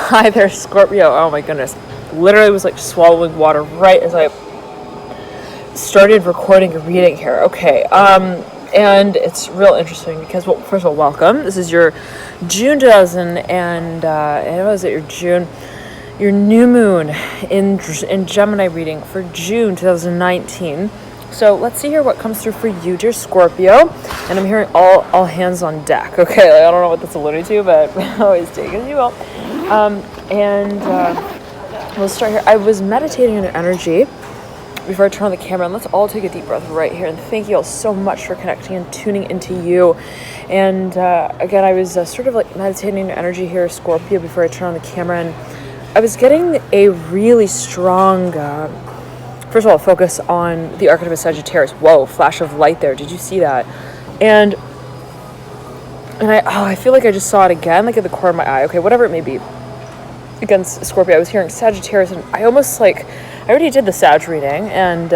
Hi there, Scorpio. Oh my goodness. Literally was like swallowing water right as I started recording a reading here. Okay. And it's real interesting because, well, first of all, welcome. This is your June 2000 and what was it? Your new moon in Gemini reading for June 2019. So let's see here what comes through for you, dear Scorpio. And I'm hearing all hands on deck. Okay, I don't know what that's alluding to, but always take it as you will. We'll start here. I was meditating on energy before I turn on the camera, and let's all take a deep breath right here. And thank you all so much for connecting and tuning into you. And again, I was sort of like meditating on energy here, Scorpio, before I turn on the camera, and I was getting a really strong, first of all, focus on the archetype of Sagittarius. Whoa, flash of light there. Did you see that? And I feel like I just saw it again, like at the corner of my eye. Okay, whatever it may be. Against Scorpio, I was hearing Sagittarius, and I almost I already did the Sag reading, and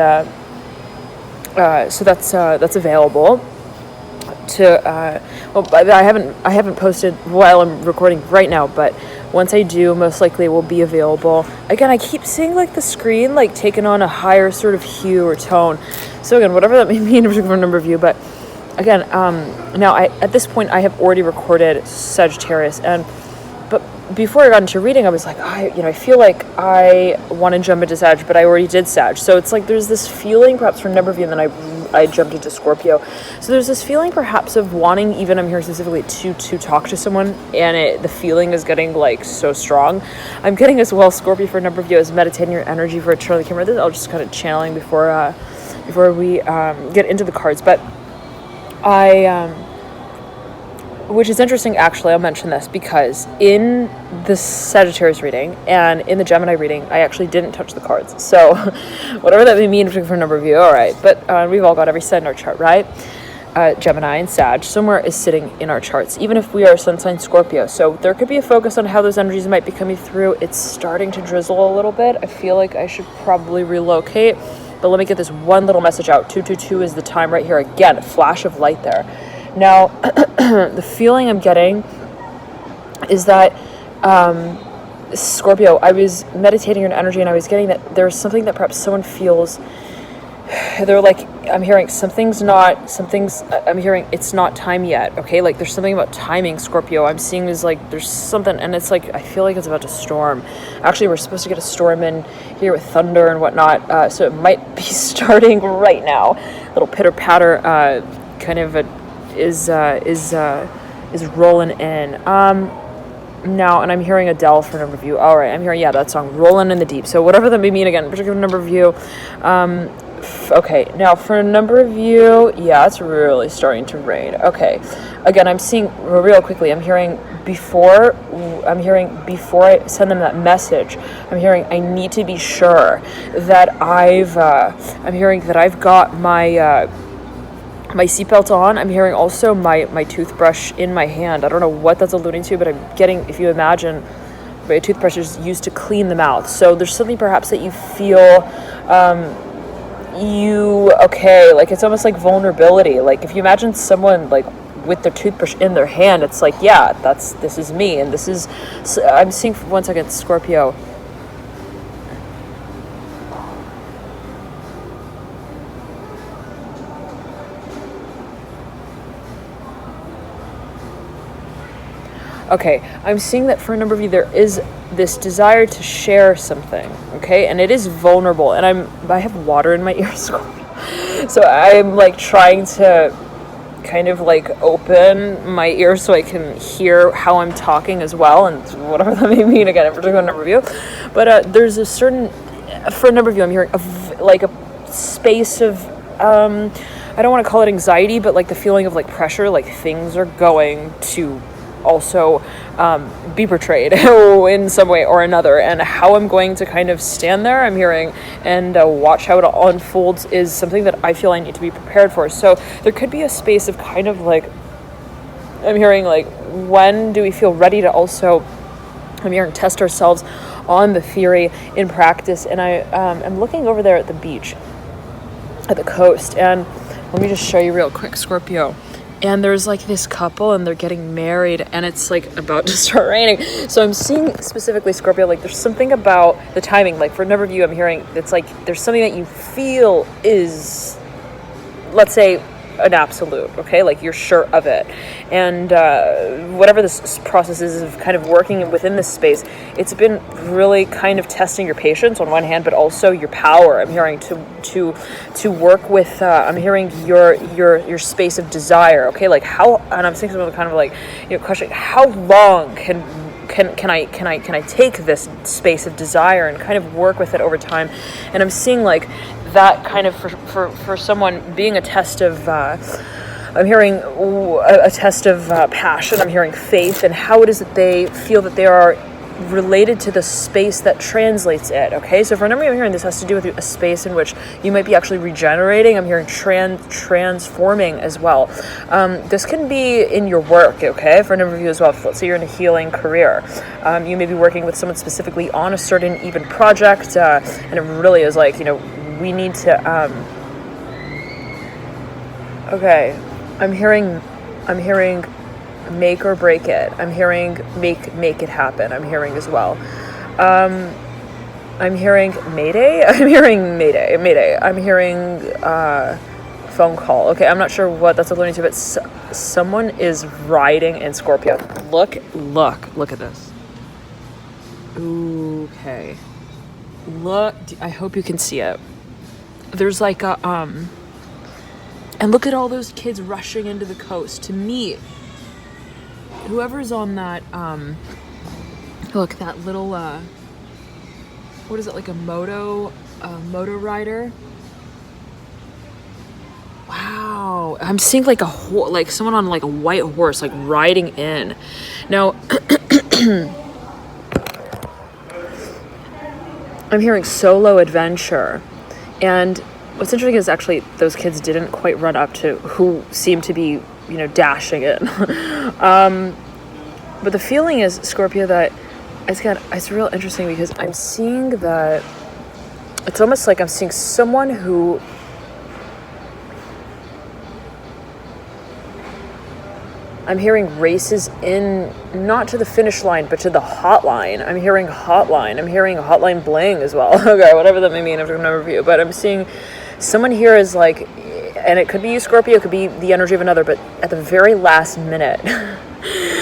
so that's available to. I haven't posted while I'm recording right now, but once I do, most likely it will be available. Again, I keep seeing like the screen like taking on a higher sort of hue or tone. So again, whatever that may mean for a number of you, but again, now at this point I have already recorded Sagittarius, but before I got into reading, I was like, I feel like I want to jump into Sag, but I already did Sag. So it's like there's this feeling, perhaps for a number of you, and then I jumped into Scorpio. So there's this feeling perhaps of wanting, even I'm here specifically to talk to someone, and the feeling is getting like so strong. I'm getting as well, Scorpio, for a number of you, is meditating your energy for a turn on the camera. This I'll just kind of channeling before we get into the cards. But which is interesting, actually, I'll mention this, because in the Sagittarius reading and in the Gemini reading, I actually didn't touch the cards. So whatever that may mean for a number of you, all right. But we've all got every sign in our chart, right? Gemini and Sag, somewhere is sitting in our charts, even if we are sun sign Scorpio. So there could be a focus on how those energies might be coming through. It's starting to drizzle a little bit. I feel like I should probably relocate. But let me get this one little message out. 222 is the time right here. Again, a flash of light there. Now, the feeling I'm getting is that, Scorpio, I was meditating on energy, and I was getting that there's something that perhaps someone feels, they're like, I'm hearing I'm hearing it's not time yet, okay? Like, there's something about timing, Scorpio. I'm seeing is like, there's something, and it's like, I feel like it's about to storm. Actually, we're supposed to get a storm in here with thunder and whatnot, so it might be starting right now. A little pitter-patter, kind of is rolling in. Now, and I'm hearing Adele for a number of you. All right, I'm hearing, that song, Rolling in the Deep. So whatever that may mean, again, particular number of you. Okay, now for a number of you, it's really starting to rain. Okay, again, I'm seeing real quickly, I'm hearing before I send them that message, I'm hearing I need to be sure that I'm hearing that I've got my seatbelt on. I'm hearing also my toothbrush in my hand. I don't know what that's alluding to, but I'm getting, if you imagine, my toothbrush is used to clean the mouth. So there's something perhaps that you feel, like it's almost like vulnerability. Like if you imagine someone like with their toothbrush in their hand, it's like, this is me. And this is, I'm seeing for 1 second, Scorpio. Okay, I'm seeing that for a number of you, there is this desire to share something, okay? And it is vulnerable, and I have water in my ears, so I'm like trying to kind of like open my ears so I can hear how I'm talking as well, and whatever that may mean, again, a particular number of you. But there's a certain, for a number of you, I'm hearing a space of, I don't want to call it anxiety, but like the feeling of like pressure, like things are going to also be portrayed in some way or another, and how I'm going to kind of stand there, I'm hearing, and watch how it all unfolds is something that I feel I need to be prepared for. So there could be a space of kind of like, I'm hearing like, when do we feel ready to also, I'm hearing, test ourselves on the theory in practice. And I'm looking over there at the beach, at the coast, and let me just show you real quick, Scorpio. and there's like this couple and they're getting married and it's like about to start raining. So I'm seeing specifically, Scorpio, like there's something about the timing. Like for a number of you, I'm hearing it's like there's something that you feel is, let's say, an absolute, okay, like you're sure of it, and whatever this process is of kind of working within this space, it's been really kind of testing your patience on one hand, but also your power. I'm hearing to work with. I'm hearing your space of desire, okay, like how, and I'm thinking about kind of like, you know, question, how long can I take this space of desire and kind of work with it over time? And I'm seeing like that kind of for someone being a test of I'm hearing a test of passion. I'm hearing faith and how it is that they feel that they are related to the space that translates it. Okay, so for a number of you, I'm hearing this has to do with a space in which you might be actually regenerating. I'm hearing transforming as well. This can be in your work, okay, for a number of you as well. Let's say you're in a healing career. You may be working with someone specifically on a certain even project, and it really is like, you know, we need to okay, I'm hearing make or break it. I'm hearing make it happen. I'm hearing as well. I'm hearing mayday. I'm hearing mayday. I'm hearing phone call. Okay, I'm not sure what that's alluding to, but someone is riding in Scorpio. Look at this. Okay. Look, I hope you can see it. There's like a and look at all those kids rushing into the coast to meet whoever's on that look, that little what is it, like a moto rider? Wow, I'm seeing like like someone on like a white horse, like riding in. Now I'm hearing solo adventure. And what's interesting is actually those kids didn't quite run up to who seemed to be, you know, dashing in. But the feeling is, Scorpio, that it's real interesting because I'm seeing that it's almost like I'm seeing someone who I'm hearing races in, not to the finish line, but to the hotline. I'm hearing hotline. I'm hearing hotline bling as well. Okay, whatever that may mean after a number of you. But I'm seeing someone here is like, and it could be you, Scorpio, it could be the energy of another, but at the very last minute,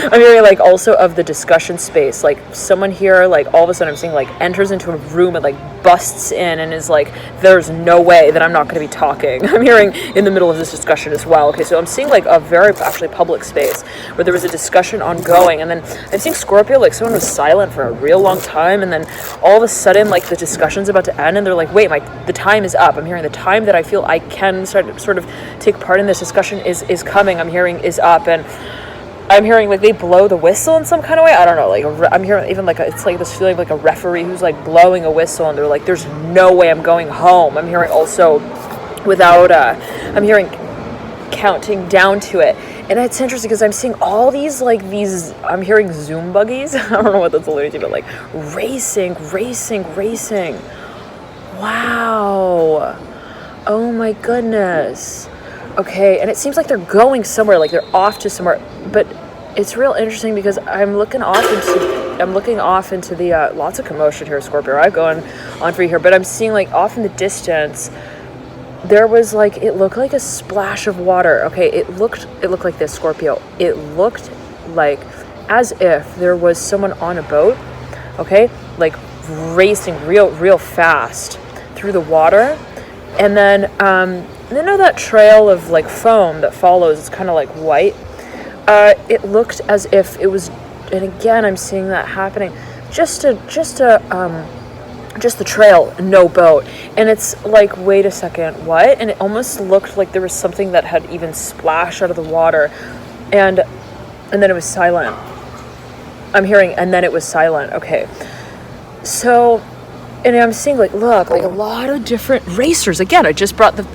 I'm hearing like also of the discussion space, like someone here, like all of a sudden I'm seeing like enters into a room and like busts in and is like, there's no way that I'm not going to be talking. I'm hearing in the middle of this discussion as well. Okay, so I'm seeing like a very actually public space where there was a discussion ongoing, and then I'm seeing Scorpio, like someone was silent for a real long time, and then all of a sudden like the discussion's about to end and they're like, wait, the time is up. I'm hearing the time that I feel I can sort of take part in this discussion is coming. I'm hearing is up, and I'm hearing like they blow the whistle in some kind of way. I don't know, like I'm hearing even like it's like this feeling of like a referee who's like blowing a whistle and they're like, there's no way I'm going home. I'm hearing also without I'm hearing counting down to it. And it's interesting because I'm seeing all these I'm hearing Zoom buggies. I don't know what that's alluding to, but like racing. Wow. Oh my goodness. Okay, and it seems like they're going somewhere, like they're off to somewhere, but it's real interesting because I'm looking off into the lots of commotion here, Scorpio. I'm going on for you here, but I'm seeing like off in the distance there was like, it looked like a splash of water. Okay, it looked like this, Scorpio. It looked like as if there was someone on a boat, okay, like racing real fast through the water, and then you know that trail of like foam that follows, it's kind of like white. It looked as if it was, and again I'm seeing that happening, just the trail, no boat. And it's like, wait a second, what? And it almost looked like there was something that had even splashed out of the water, and then it was silent. I'm hearing, and then it was silent. Okay, so, and I'm seeing like, look, like a lot of different racers. Again, I just brought the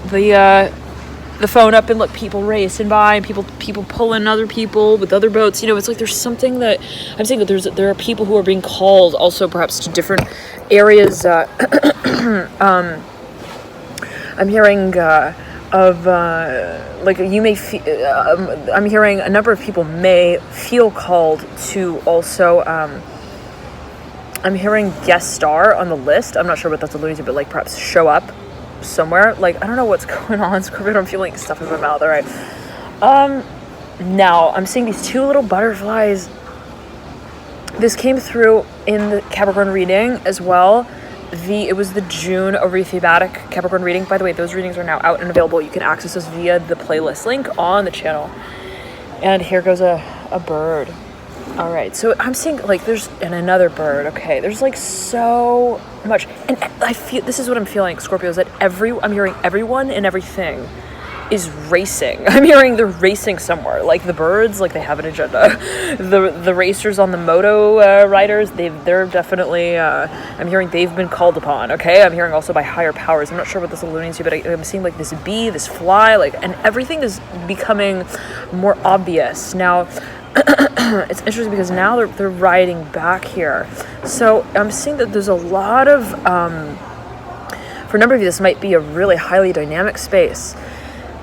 phone up and look, people racing by, and people pulling other people with other boats. You know, it's like there's something that I'm saying that there are people who are being called also perhaps to different areas. I'm hearing like you may feel, I'm hearing a number of people may feel called to also, I'm hearing guest star on the list. I'm not sure what that's alluding to, but like perhaps show up somewhere. Like, I don't know what's going on, Scorpio. I'm feeling stuff in my mouth. All right. Now I'm seeing these two little butterflies. This came through in the Capricorn reading as well. It was the June over thematic Capricorn reading. By the way, those readings are now out and available. You can access those via the playlist link on the channel. And here goes a bird. All right, so I'm seeing like and another bird. Okay, there's like so much, and I feel this is what I'm feeling, Scorpio, is that I'm hearing everyone and everything is racing. I'm hearing they're racing somewhere. Like the birds, like they have an agenda. The racers on the moto riders, they're definitely. I'm hearing they've been called upon. Okay, I'm hearing also by higher powers. I'm not sure what this is alluding to, but I'm seeing like this bee, this fly, like, and everything is becoming more obvious now. It's interesting because now they're riding back here. So I'm seeing that there's a lot of. For a number of you, this might be a really highly dynamic space.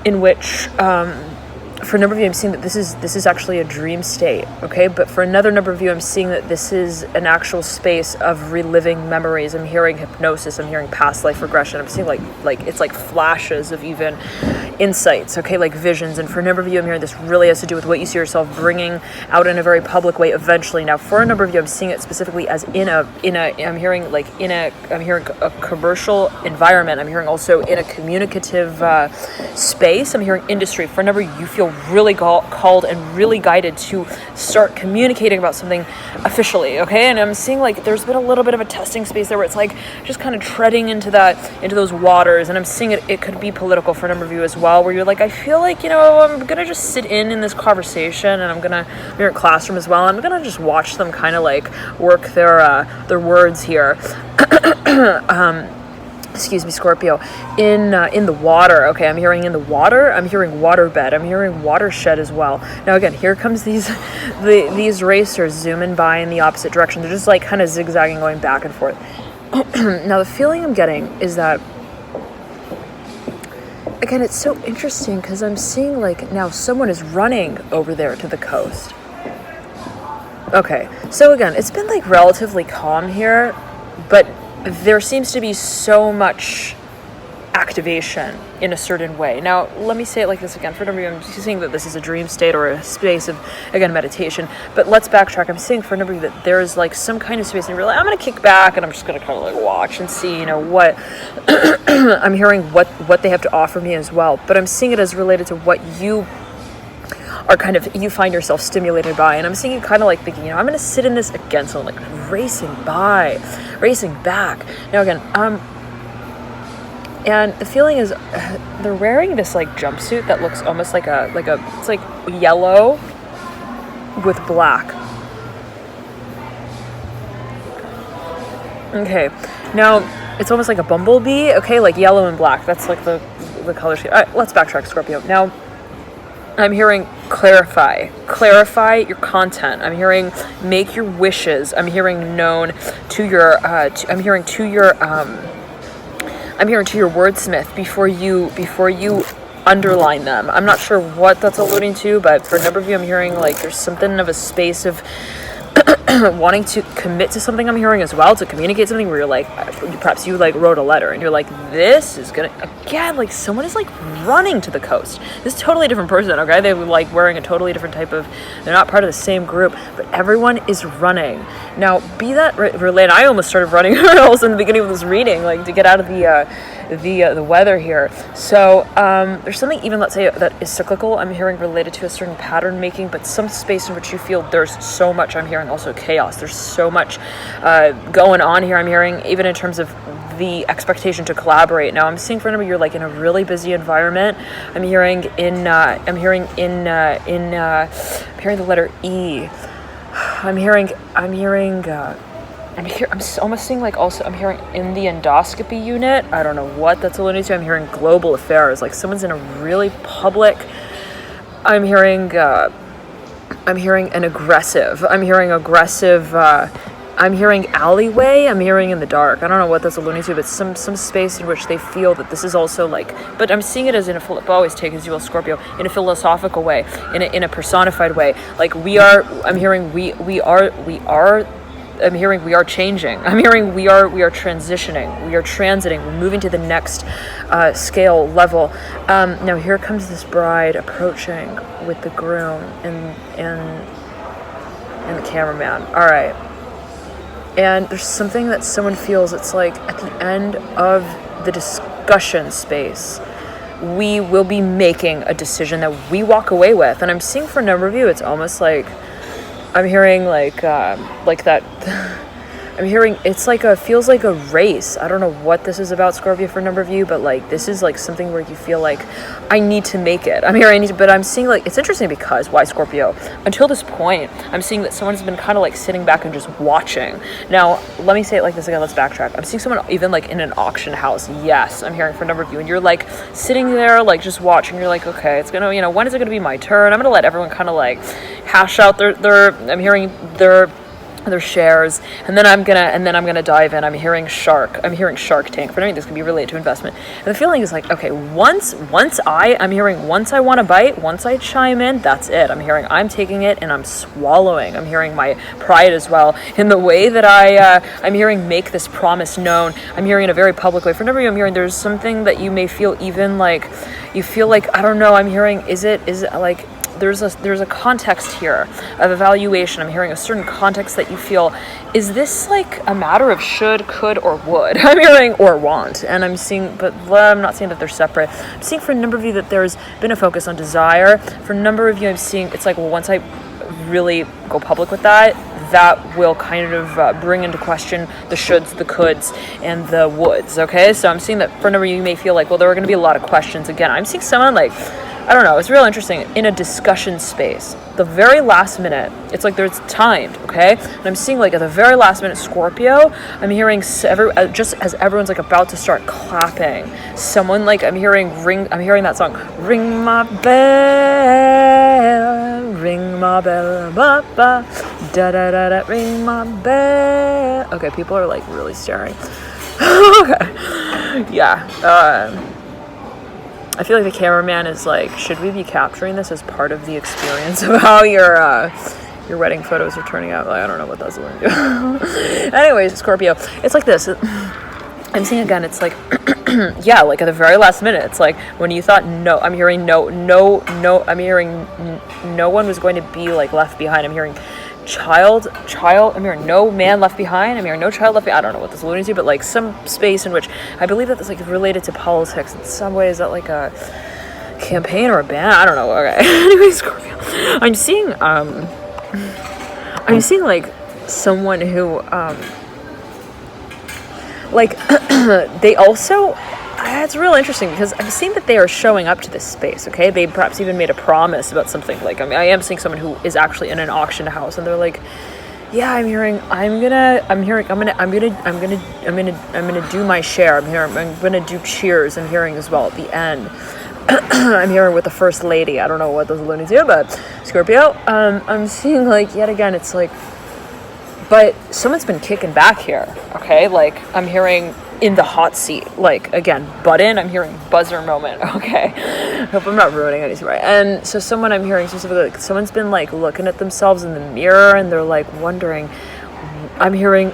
In which, for a number of you, I'm seeing that this is actually a dream state, okay? But for another number of you, I'm seeing that this is an actual space of reliving memories. I'm hearing hypnosis. I'm hearing past life regression. I'm seeing like it's like flashes of even insights, okay? Like visions. And for a number of you, I'm hearing this really has to do with what you see yourself bringing out in a very public way eventually. Now, for a number of you, I'm seeing it specifically as I'm hearing a commercial environment. I'm hearing also in a communicative space. I'm hearing industry. For a number of you, you feel really called and really guided to start communicating about something officially, okay? And I'm seeing like there's been a little bit of a testing space there where it's like just kind of treading into those waters, and I'm seeing it could be political for a number of you as well, where you're like, I feel like, I'm gonna just sit in this conversation, and I'm gonna be in a classroom as well. I'm gonna just watch them kind of like work their words here. Excuse me, Scorpio, in the water. Okay, I'm hearing in the water. I'm hearing waterbed. I'm hearing watershed as well. Now again, here comes these racers zooming by in the opposite direction. They're just like kind of zigzagging, going back and forth. Now the feeling I'm getting is that, again, it's so interesting because I'm seeing like now someone is running over there to the coast. Okay, so again, it's been like relatively calm here, but there seems to be so much activation in a certain way. Now, let me say it like this again. For number of you, I'm seeing that this is a dream state or a space of, again, meditation. But let's backtrack. I'm seeing for number of you that there is like some kind of space, and you're like, I'm going to kick back, and I'm just going to kind of like watch and see, what I'm hearing, what they have to offer me as well. But I'm seeing it as related to what you are you find yourself stimulated by. And I'm seeing you kind of like thinking, I'm going to sit in this again, so I'm like racing back. Now again, and the feeling is they're wearing this like jumpsuit that looks almost like it's like yellow with black. Okay, now it's almost like a bumblebee, okay, like yellow and black. That's like the color scheme. All right, let's backtrack, Scorpio. Now, I'm hearing clarify your content. I'm hearing make your wishes. I'm hearing known to your I'm hearing to your wordsmith before you underline them. I'm not sure what that's alluding to, but for a number of you, I'm hearing like there's something of a space of wanting to commit to something. I'm hearing as well, to communicate something where you're like, perhaps you like wrote a letter and you're like, this is gonna, again, like someone is like running to the coast. This is a totally different person, okay? They were like wearing a totally different type of, they're not part of the same group, but everyone is running. Now, be that related, I almost started running also in the beginning of this reading, like to get out of the weather here. So there's something even, let's say, that is cyclical. I'm hearing related to a certain pattern making, but some space in which you feel there's so much. I'm hearing also chaos. There's so much going on here. I'm hearing even in terms of the expectation to collaborate. Now I'm seeing for a number, you're like in a really busy environment. I'm hearing the letter E. I'm almost seeing like also, I'm hearing in the endoscopy unit. I don't know what that's alluding to. I'm hearing global affairs, like someone's in a really public. I'm hearing an aggressive. I'm hearing aggressive. I'm hearing alleyway, I'm hearing in the dark. I don't know what that's alluding to, but some space in which they feel that this is also like, but I'm seeing it as in a, always take as you will, Scorpio, in a philosophical way, in a personified way. Like I'm hearing we are I'm hearing we are changing. I'm hearing we are transitioning. We are transiting. We're moving to the next scale level. Now here comes this bride approaching with the groom and the cameraman. All right. And there's something that someone feels. It's like at the end of the discussion space, we will be making a decision that we walk away with. And I'm seeing for a number of you, it's almost like I'm hearing like that. I'm hearing it's like feels like a race. I don't know what this is about, Scorpio, for a number of you, but like this is like something where you feel like I need to make it. But I'm seeing like it's interesting because why, Scorpio? Until this point, I'm seeing that someone's been kind of like sitting back and just watching. Now, let me say it like this again. Let's backtrack. I'm seeing someone even like in an auction house. Yes, I'm hearing for a number of you, and you're like sitting there like just watching. You're like, okay, it's gonna, when is it gonna be my turn? I'm gonna let everyone kind of like hash out their. I'm hearing their shares, and then I'm gonna dive in. I'm hearing Shark Tank. For me, this can be related to investment. And the feeling is like, okay, once I want to bite, once I chime in, that's it. I'm hearing I'm taking it and I'm swallowing. I'm hearing my pride as well in the way that I'm hearing make this promise known. I'm hearing in a very public way. For number of you, I'm hearing there's something that you may feel even like you feel like, I don't know. I'm hearing is it like there's a context here of evaluation. I'm hearing a certain context that you feel, is this like a matter of should, could, or would? I'm hearing or want. And I'm seeing, but I'm not saying that they're separate. I'm seeing for a number of you that there's been a focus on desire. For a number of you, I'm seeing it's like, well, once I really go public with that will kind of bring into question the shoulds, the coulds, and the woulds, okay? So I'm seeing that for a number of you may feel like, well, there are going to be a lot of questions. Again, I'm seeing someone like, I don't know, it's real interesting, in a discussion space. The very last minute, it's like there's timed, okay? And I'm seeing like at the very last minute, Scorpio, I'm hearing just as everyone's like about to start clapping, someone like, I'm hearing that song, ring my bell, ba ba, da da da da, ring my bell. Okay, people are like really staring. Okay, yeah, I feel like the cameraman is like, should we be capturing this as part of the experience of how your wedding photos are turning out? Like, I don't know what that's going to do. Anyways, Scorpio, it's like this. I'm seeing again, it's like, yeah, like at the very last minute, it's like when you thought no, I'm hearing no, I'm hearing no one was going to be like left behind. I'm hearing child, I'm hearing no man left behind. I'm hearing no child left behind. I don't know what this is alluding to, but like some space in which I believe that it's like related to politics in some way. Is that like a campaign or a ban? I don't know. Okay. Anyways, Scorpio, I'm seeing like someone who like they also, it's real interesting because I'm seeing that they are showing up to this space, okay? They perhaps even made a promise about something. Like, I am seeing someone who is actually in an auction house, and they're like, yeah, I'm gonna do my share. I'm gonna do cheers. I'm hearing as well at the end. I'm hearing with the first lady. I don't know what those alluding to, but Scorpio, I'm seeing like yet again, it's like, but someone's been kicking back here, okay? Like, I'm hearing in the hot seat, like, again, button, I'm hearing buzzer moment, okay? I hope I'm not ruining anything, right? And so someone I'm hearing specifically, like, someone's been, like, looking at themselves in the mirror, and they're, like, wondering, I'm hearing,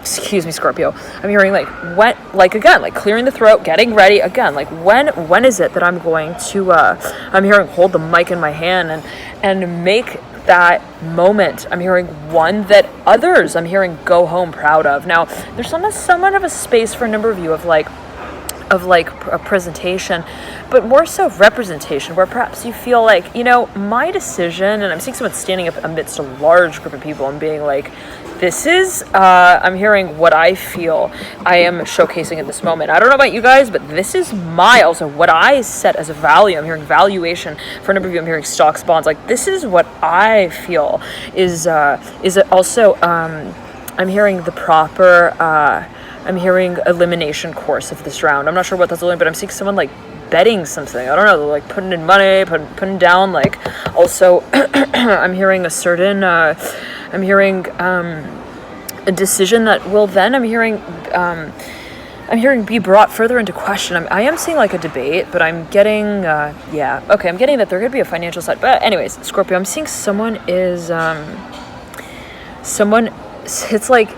excuse me, Scorpio, I'm hearing, like, when, like, again, like, clearing the throat, getting ready, again, like, when is it that I'm going to, I'm hearing hold the mic in my hand and make that moment, I'm hearing one that others, I'm hearing go home proud of. Now, there's somewhat of a space for a number of you of like a presentation, but more so representation, where perhaps you feel like, my decision, and I'm seeing someone standing up amidst a large group of people and being like, this is, I'm hearing what I feel I am showcasing at this moment. I don't know about you guys, but this is also what I set as a value. I'm hearing valuation. For a number of you, I'm hearing stocks, bonds. Like, this is what I feel is also, I'm hearing the proper, I'm hearing elimination course of this round. I'm not sure what that's doing, but I'm seeing someone like betting something. I don't know, like putting in money, putting down, like, also, I'm hearing a certain, I'm hearing a decision that will then, I'm hearing be brought further into question. I am seeing like a debate, but I'm getting, I'm getting that there could be a financial side. But anyways, Scorpio, I'm seeing it's like,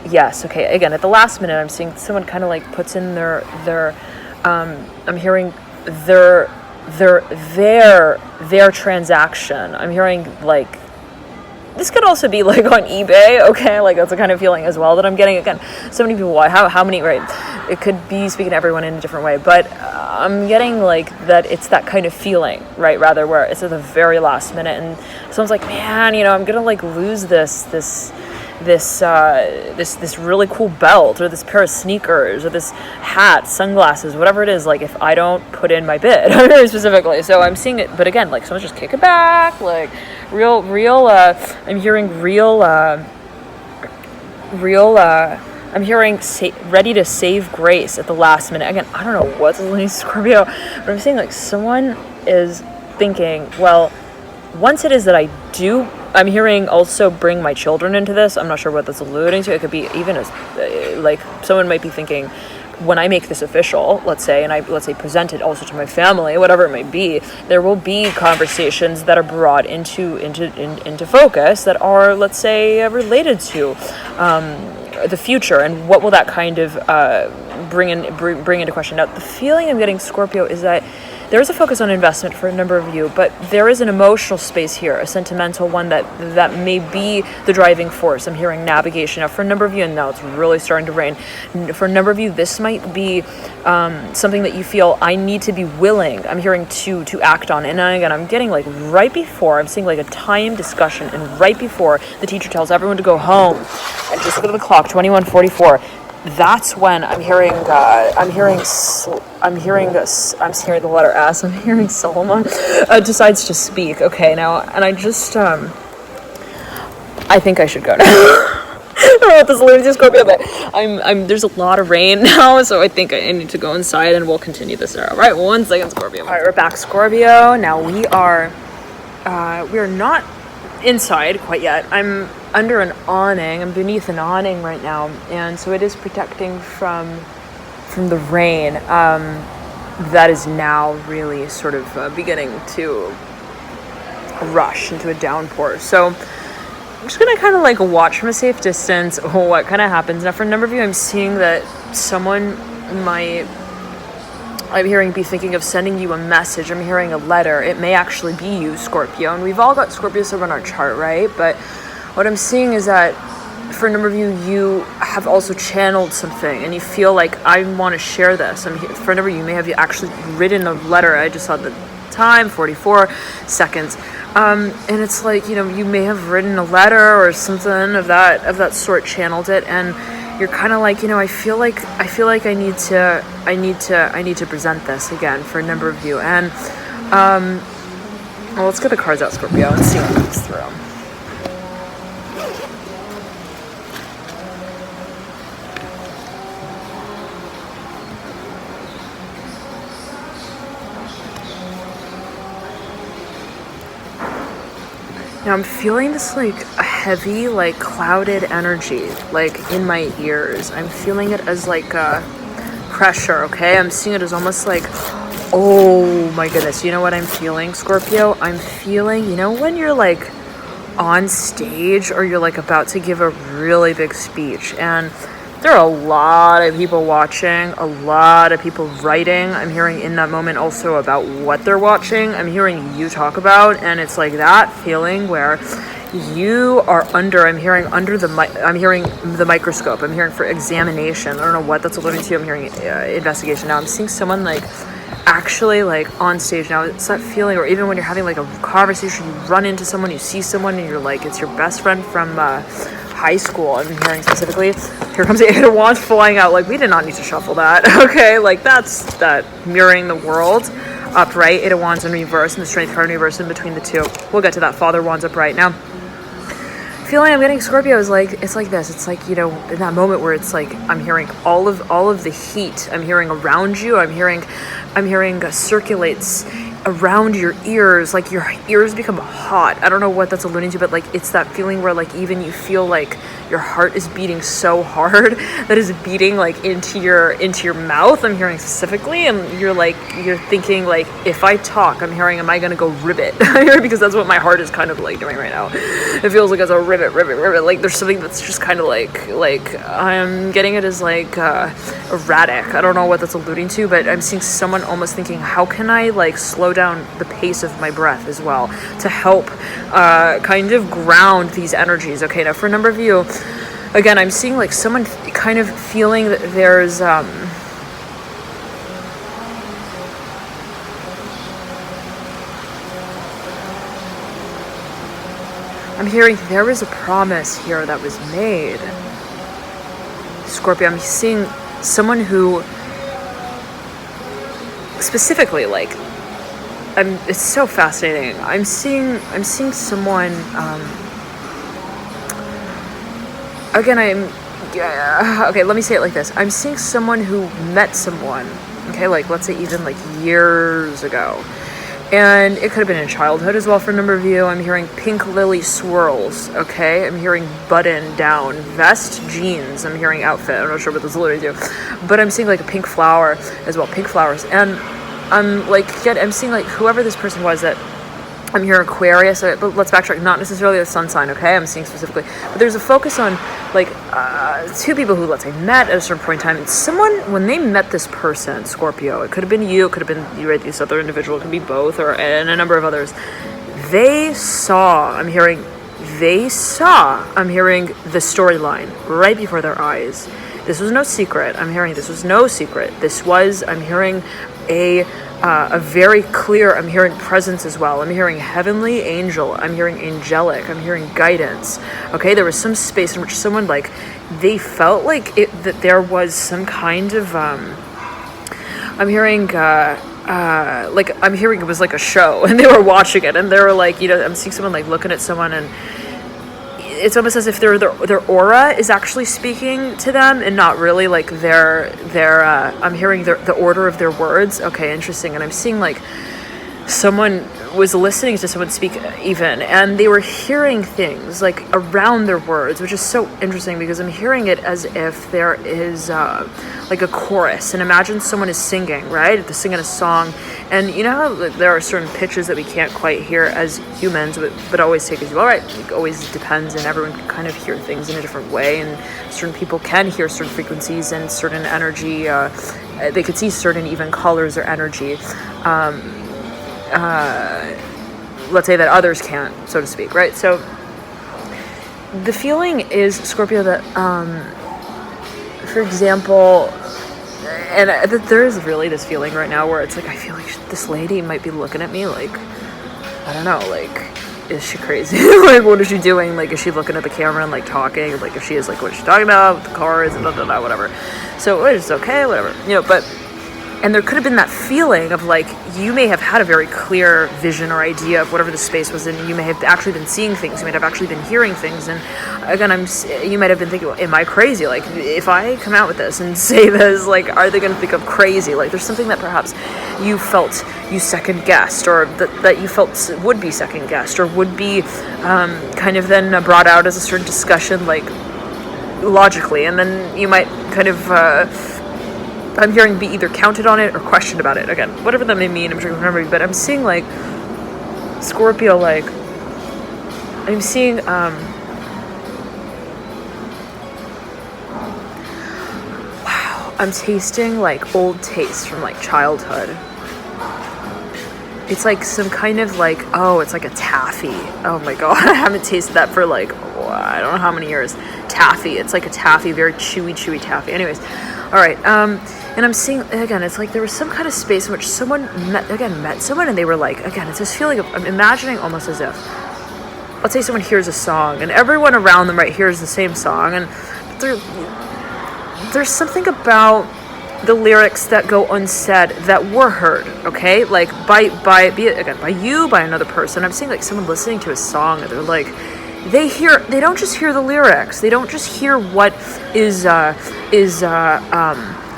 yes, okay, again, at the last minute, I'm seeing someone kind of like puts in I'm hearing their transaction. I'm hearing like, this could also be like on eBay, okay? Like that's the kind of feeling as well that I'm getting. Again, so many people, how many, right? It could be speaking to everyone in a different way, but I'm getting like that it's that kind of feeling, right? Rather where it's at the very last minute and someone's like, man, I'm gonna like lose this really cool belt or this pair of sneakers or this hat, sunglasses, whatever it is, like if I don't put in my bid very specifically. So I'm seeing it, but again, like someone's just kick it back, like I'm hearing I'm hearing ready to save grace at the last minute. Again, I don't know what's leading Scorpio, but I'm saying like someone is thinking, well, once it is that I do, I'm hearing also bring my children into this. I'm not sure what that's alluding to. It could be even as like someone might be thinking, when I make this official, let's say, and let's say present it also to my family, whatever it might be, there will be conversations that are brought into focus that are, let's say, related to the future, and what will that kind of bring into question. Now, the feeling I'm getting, Scorpio, is that there is a focus on investment for a number of you, but there is an emotional space here, a sentimental one that may be the driving force. I'm hearing navigation. Now, for a number of you, and now it's really starting to rain, for a number of you, this might be something that you feel, I need to be willing, I'm hearing to act on. And again, I'm getting like right before, I'm seeing like a time discussion, and right before the teacher tells everyone to go home, and just look at the clock, 21:44, that's when I'm hearing the letter S. I'm hearing Solomon decides to speak. Okay, now, and I just I think I should go now. I don't know what this leaves you, Scorpio, but there's a lot of rain now, so I think I need to go inside, and we'll continue this now. All right, 1 second, Scorpio. All right, we're back, Scorpio. Now we are not inside quite yet. I'm under an awning. I'm beneath an awning right now, and so it is protecting from the rain that is now really sort of beginning to rush into a downpour. So I'm just gonna kind of like watch from a safe distance what kind of happens. Now, for a number of you, I'm seeing that someone I'm hearing be thinking of sending you a message. I'm hearing a letter. It may actually be you, Scorpio, and we've all got Scorpio stuff on our chart, right? But what I'm seeing is that for a number of you, you have also channeled something, and you feel like, I want to share this. For a number of you may have actually written a letter. I just saw the time, 44 seconds. And it's like, you may have written a letter or something of that sort, channeled it, and you're kind of like, I feel like I need to present this again for a number of you. And well, let's get the cards out, Scorpio, and see what comes through. Now I'm feeling this like a heavy, like clouded energy, like in my ears. I'm feeling it as like pressure, okay? I'm seeing it as almost like, oh my goodness. You know what I'm feeling, Scorpio? I'm feeling, when you're like on stage or you're like about to give a really big speech, and there are a lot of people watching, a lot of people writing. I'm hearing in that moment also about what they're watching. I'm hearing you talk about, and it's like that feeling where you are I'm hearing the microscope. I'm hearing for examination. I don't know what that's alluding to. I'm hearing investigation. Now I'm seeing someone like actually like on stage. Now it's that feeling, or even when you're having like a conversation, you run into someone, you see someone, and you're like, it's your best friend from high school. I'm hearing specifically, here comes the Eight of Wands flying out. Like, we did not need to shuffle that. Okay, like that's that mirroring the world upright, Eight of Wands in reverse, and the Strength card in reverse in between the two. We'll get to that. Father Wands upright. Now, feeling I'm getting, Scorpio, is like, it's like this. It's like, in that moment where it's like, I'm hearing all of the heat I'm hearing around you. I'm hearing circulates around your ears, like your ears become hot. I don't know what that's alluding to, but like it's that feeling where like even you feel like your heart is beating so hard that is beating like into your mouth. I'm hearing specifically, and you're thinking like, if I talk, I'm hearing, am I gonna go ribbit? Because that's what my heart is kind of like doing right now. It feels like it's a ribbit. Like there's something that's just kind of like I'm getting it as like erratic. I don't know what that's alluding to, but I'm seeing someone almost thinking, how can I like slow down the pace of my breath as well to help kind of ground these energies. Okay, now for a number of you, again, I'm seeing like someone kind of feeling that there's I'm hearing there was a promise here that was made. Scorpio, I'm seeing someone who specifically like it's so fascinating. I'm seeing someone again, okay, let me say it like this. I'm seeing someone who met someone, okay, like let's say even like years ago. And it could have been in childhood as well for a number of you. I'm hearing pink lily swirls, okay? I'm hearing button down, vest, jeans. I'm hearing outfit. I'm not sure what this is alluding to. But I'm seeing like a pink flower as well, pink flowers. And I'm seeing like whoever this person was that I'm here Aquarius, but let's backtrack, not necessarily the sun sign, okay? I'm seeing specifically. But there's a focus on, like, two people who, let's say, met at a certain point in time. And someone, when they met this person, Scorpio, it could have been you, it could have been you, right, this other individual, it could be both, and a number of others. I'm hearing the storyline right before their eyes. This was no secret. I'm hearing this was no secret. I'm hearing a very clear, I'm hearing presence as well. I'm hearing heavenly angel. I'm hearing angelic. I'm hearing guidance. Okay, there was some space in which someone, like, they felt like that there was some kind of, I'm hearing it was like a show and they were watching it and they were like, I'm seeing someone like looking at someone and it's almost as if their aura is actually speaking to them and not really like their I'm hearing the order of their words. Okay, interesting. And I'm seeing like someone was listening to someone speak even, and they were hearing things like around their words, which is so interesting because I'm hearing it as if there is like a chorus, and imagine someone is singing, right? They're singing a song, and you know how there are certain pitches that we can't quite hear as humans, but always take as well, right? It always depends, and everyone can kind of hear things in a different way, and certain people can hear certain frequencies and certain energy. They could see certain even colors or energy. Let's say that others can't, so to speak, right? So the feeling is, Scorpio, that for example, and there is really this feeling right now where it's like I feel like this lady might be looking at me like, I don't know, like, is she crazy? Like, what is she doing? Like, is she looking at the camera and like talking? Like, if she is, like, what is she talking about? The cars and whatever. So it's okay, whatever, but. And there could have been that feeling of like, you may have had a very clear vision or idea of whatever the space was, and you may have actually been seeing things, you might have actually been hearing things, and again, you might have been thinking, well, am I crazy? Like, if I come out with this and say this, like, are they going to think I'm crazy? Like, there's something that perhaps you felt you second guessed, or that you felt would be second guessed, or would be kind of then brought out as a certain discussion, like, logically, and then you might kind of I'm hearing be either counted on it or questioned about it. Again, whatever that may mean, I'm trying to remember, but I'm seeing like Scorpio, like I'm seeing wow, I'm tasting like old tastes from like childhood. It's like some kind of like, it's like a taffy. Oh my god, I haven't tasted that for like, I don't know how many years. Taffy, it's like a taffy, very chewy taffy. Anyways, all right, and I'm seeing, again, it's like there was some kind of space in which someone met someone, and they were like, again, it's this feeling of, I'm imagining almost as if, let's say someone hears a song, and everyone around them, right, hears the same song, and there's something about the lyrics that go unsaid that were heard, okay? Like, by you, by another person. I'm seeing like someone listening to a song, and they're like, they don't just hear the lyrics, they don't just hear what is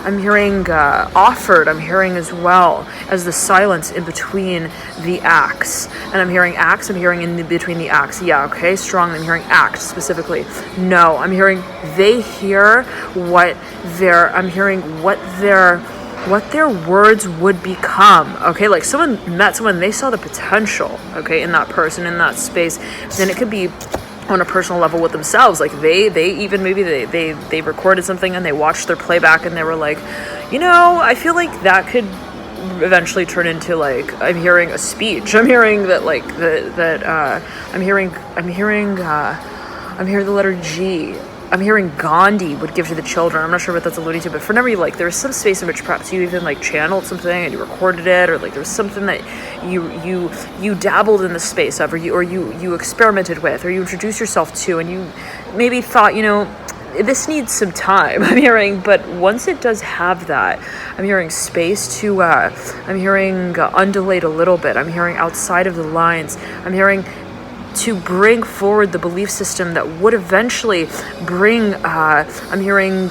offered. I'm hearing as well as the silence in between the acts. And I'm hearing acts. I'm hearing in between the acts. Yeah, okay, strong. I'm hearing act specifically. No, I'm hearing they hear what their words would become. Okay, like someone met someone, they saw the potential, okay, in that person, in that space. And it could be on a personal level with themselves, like they even maybe they recorded something and they watched their playback and they were like, I feel like that could eventually turn into, like, I'm hearing a speech. I'm hearing that, like, I'm hearing the letter G. I'm hearing Gandhi would give to the children. I'm not sure what that's alluding to, but for whatever, like, there's some space in which perhaps you even, like, channeled something and you recorded it, or, like, there was something that you dabbled in the space of, or you experimented with, or you introduced yourself to, and you maybe thought, this needs some time. I'm hearing, but once it does have that, I'm hearing space to, I'm hearing undulate a little bit. I'm hearing outside of the lines. I'm hearing to bring forward the belief system that would eventually bring, I'm hearing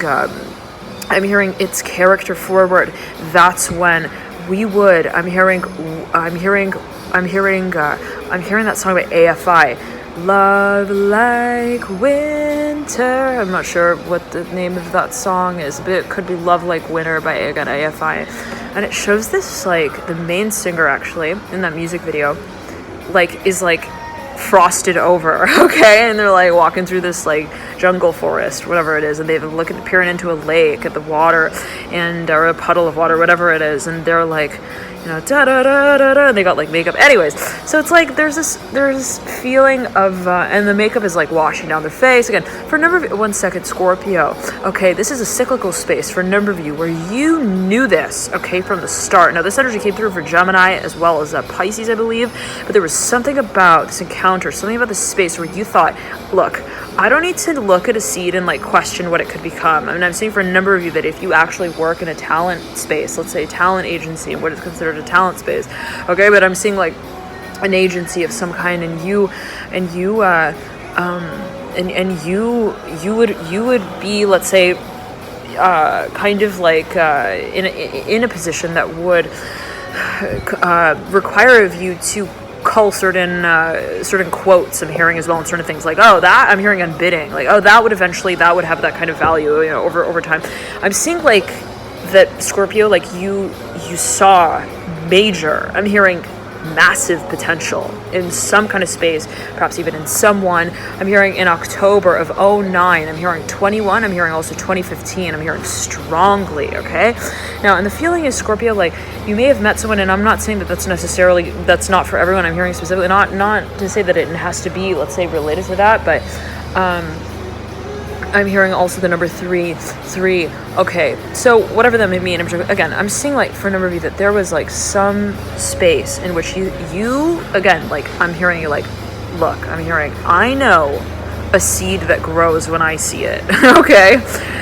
its character forward. That's when we would, I'm hearing that song by AFI, Love Like Winter. I'm not sure what the name of that song is, but it could be Love Like Winter by, again, AFI. And it shows this, like, the main singer actually in that music video, like, is like frosted over, okay, and they're like walking through this like jungle forest, whatever it is, and they've looked at peering into a lake at the water, and or a puddle of water, whatever it is, and they're like, da da da da da, and they got like makeup. Anyways, so it's like there's this feeling of and the makeup is like washing down their face again. For a number of 1 second, Scorpio. Okay, this is a cyclical space for a number of you where you knew this, okay, from the start. Now this energy came through for Gemini as well as Pisces, I believe, but there was something about this encounter, something about this space where you thought, look, I don't need to look at a seed and like question what it could become. I mean, I'm saying for a number of you that if you actually work in a talent space, let's say talent agency, and what is considered a talent space, okay, but I'm seeing like an agency of some kind, and you would be, let's say, kind of like in a position that would require of you to cull certain quotes. I'm hearing as well, and certain things like, oh, that I'm hearing on bidding, like, oh, that would have that kind of value, over time. I'm seeing like that Scorpio, like you saw major, I'm hearing massive potential in some kind of space, perhaps even in someone. I'm hearing in October of 2009, I'm hearing 21, I'm hearing also 2015, I'm hearing strongly, okay? Now, and the feeling is, Scorpio, like, you may have met someone, and I'm not saying that that's not for everyone. I'm hearing specifically, not to say that it has to be, let's say, related to that, but I'm hearing also the number 3. Okay, so whatever that may mean, again, I'm seeing, like, for a number of you that there was, like, some space in which you again, like, I'm hearing you, like, look, I'm hearing, I know a seed that grows when I see it, okay?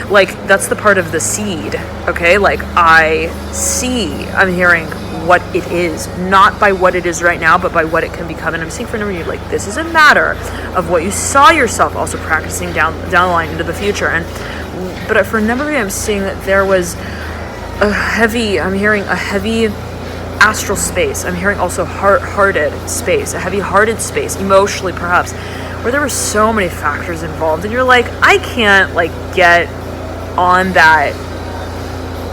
Like, that's the part of the seed, okay? Like, I see, I'm hearing what it is, not by what it is right now, but by what it can become. And I'm seeing for a number of you, like, this is a matter of what you saw yourself also practicing down the line into the future. But for a number of you, I'm seeing that there was I'm hearing a heavy astral space. I'm hearing also heart-hearted space, a heavy-hearted space, emotionally perhaps, where there were so many factors involved, and you're like, I can't, like, get on that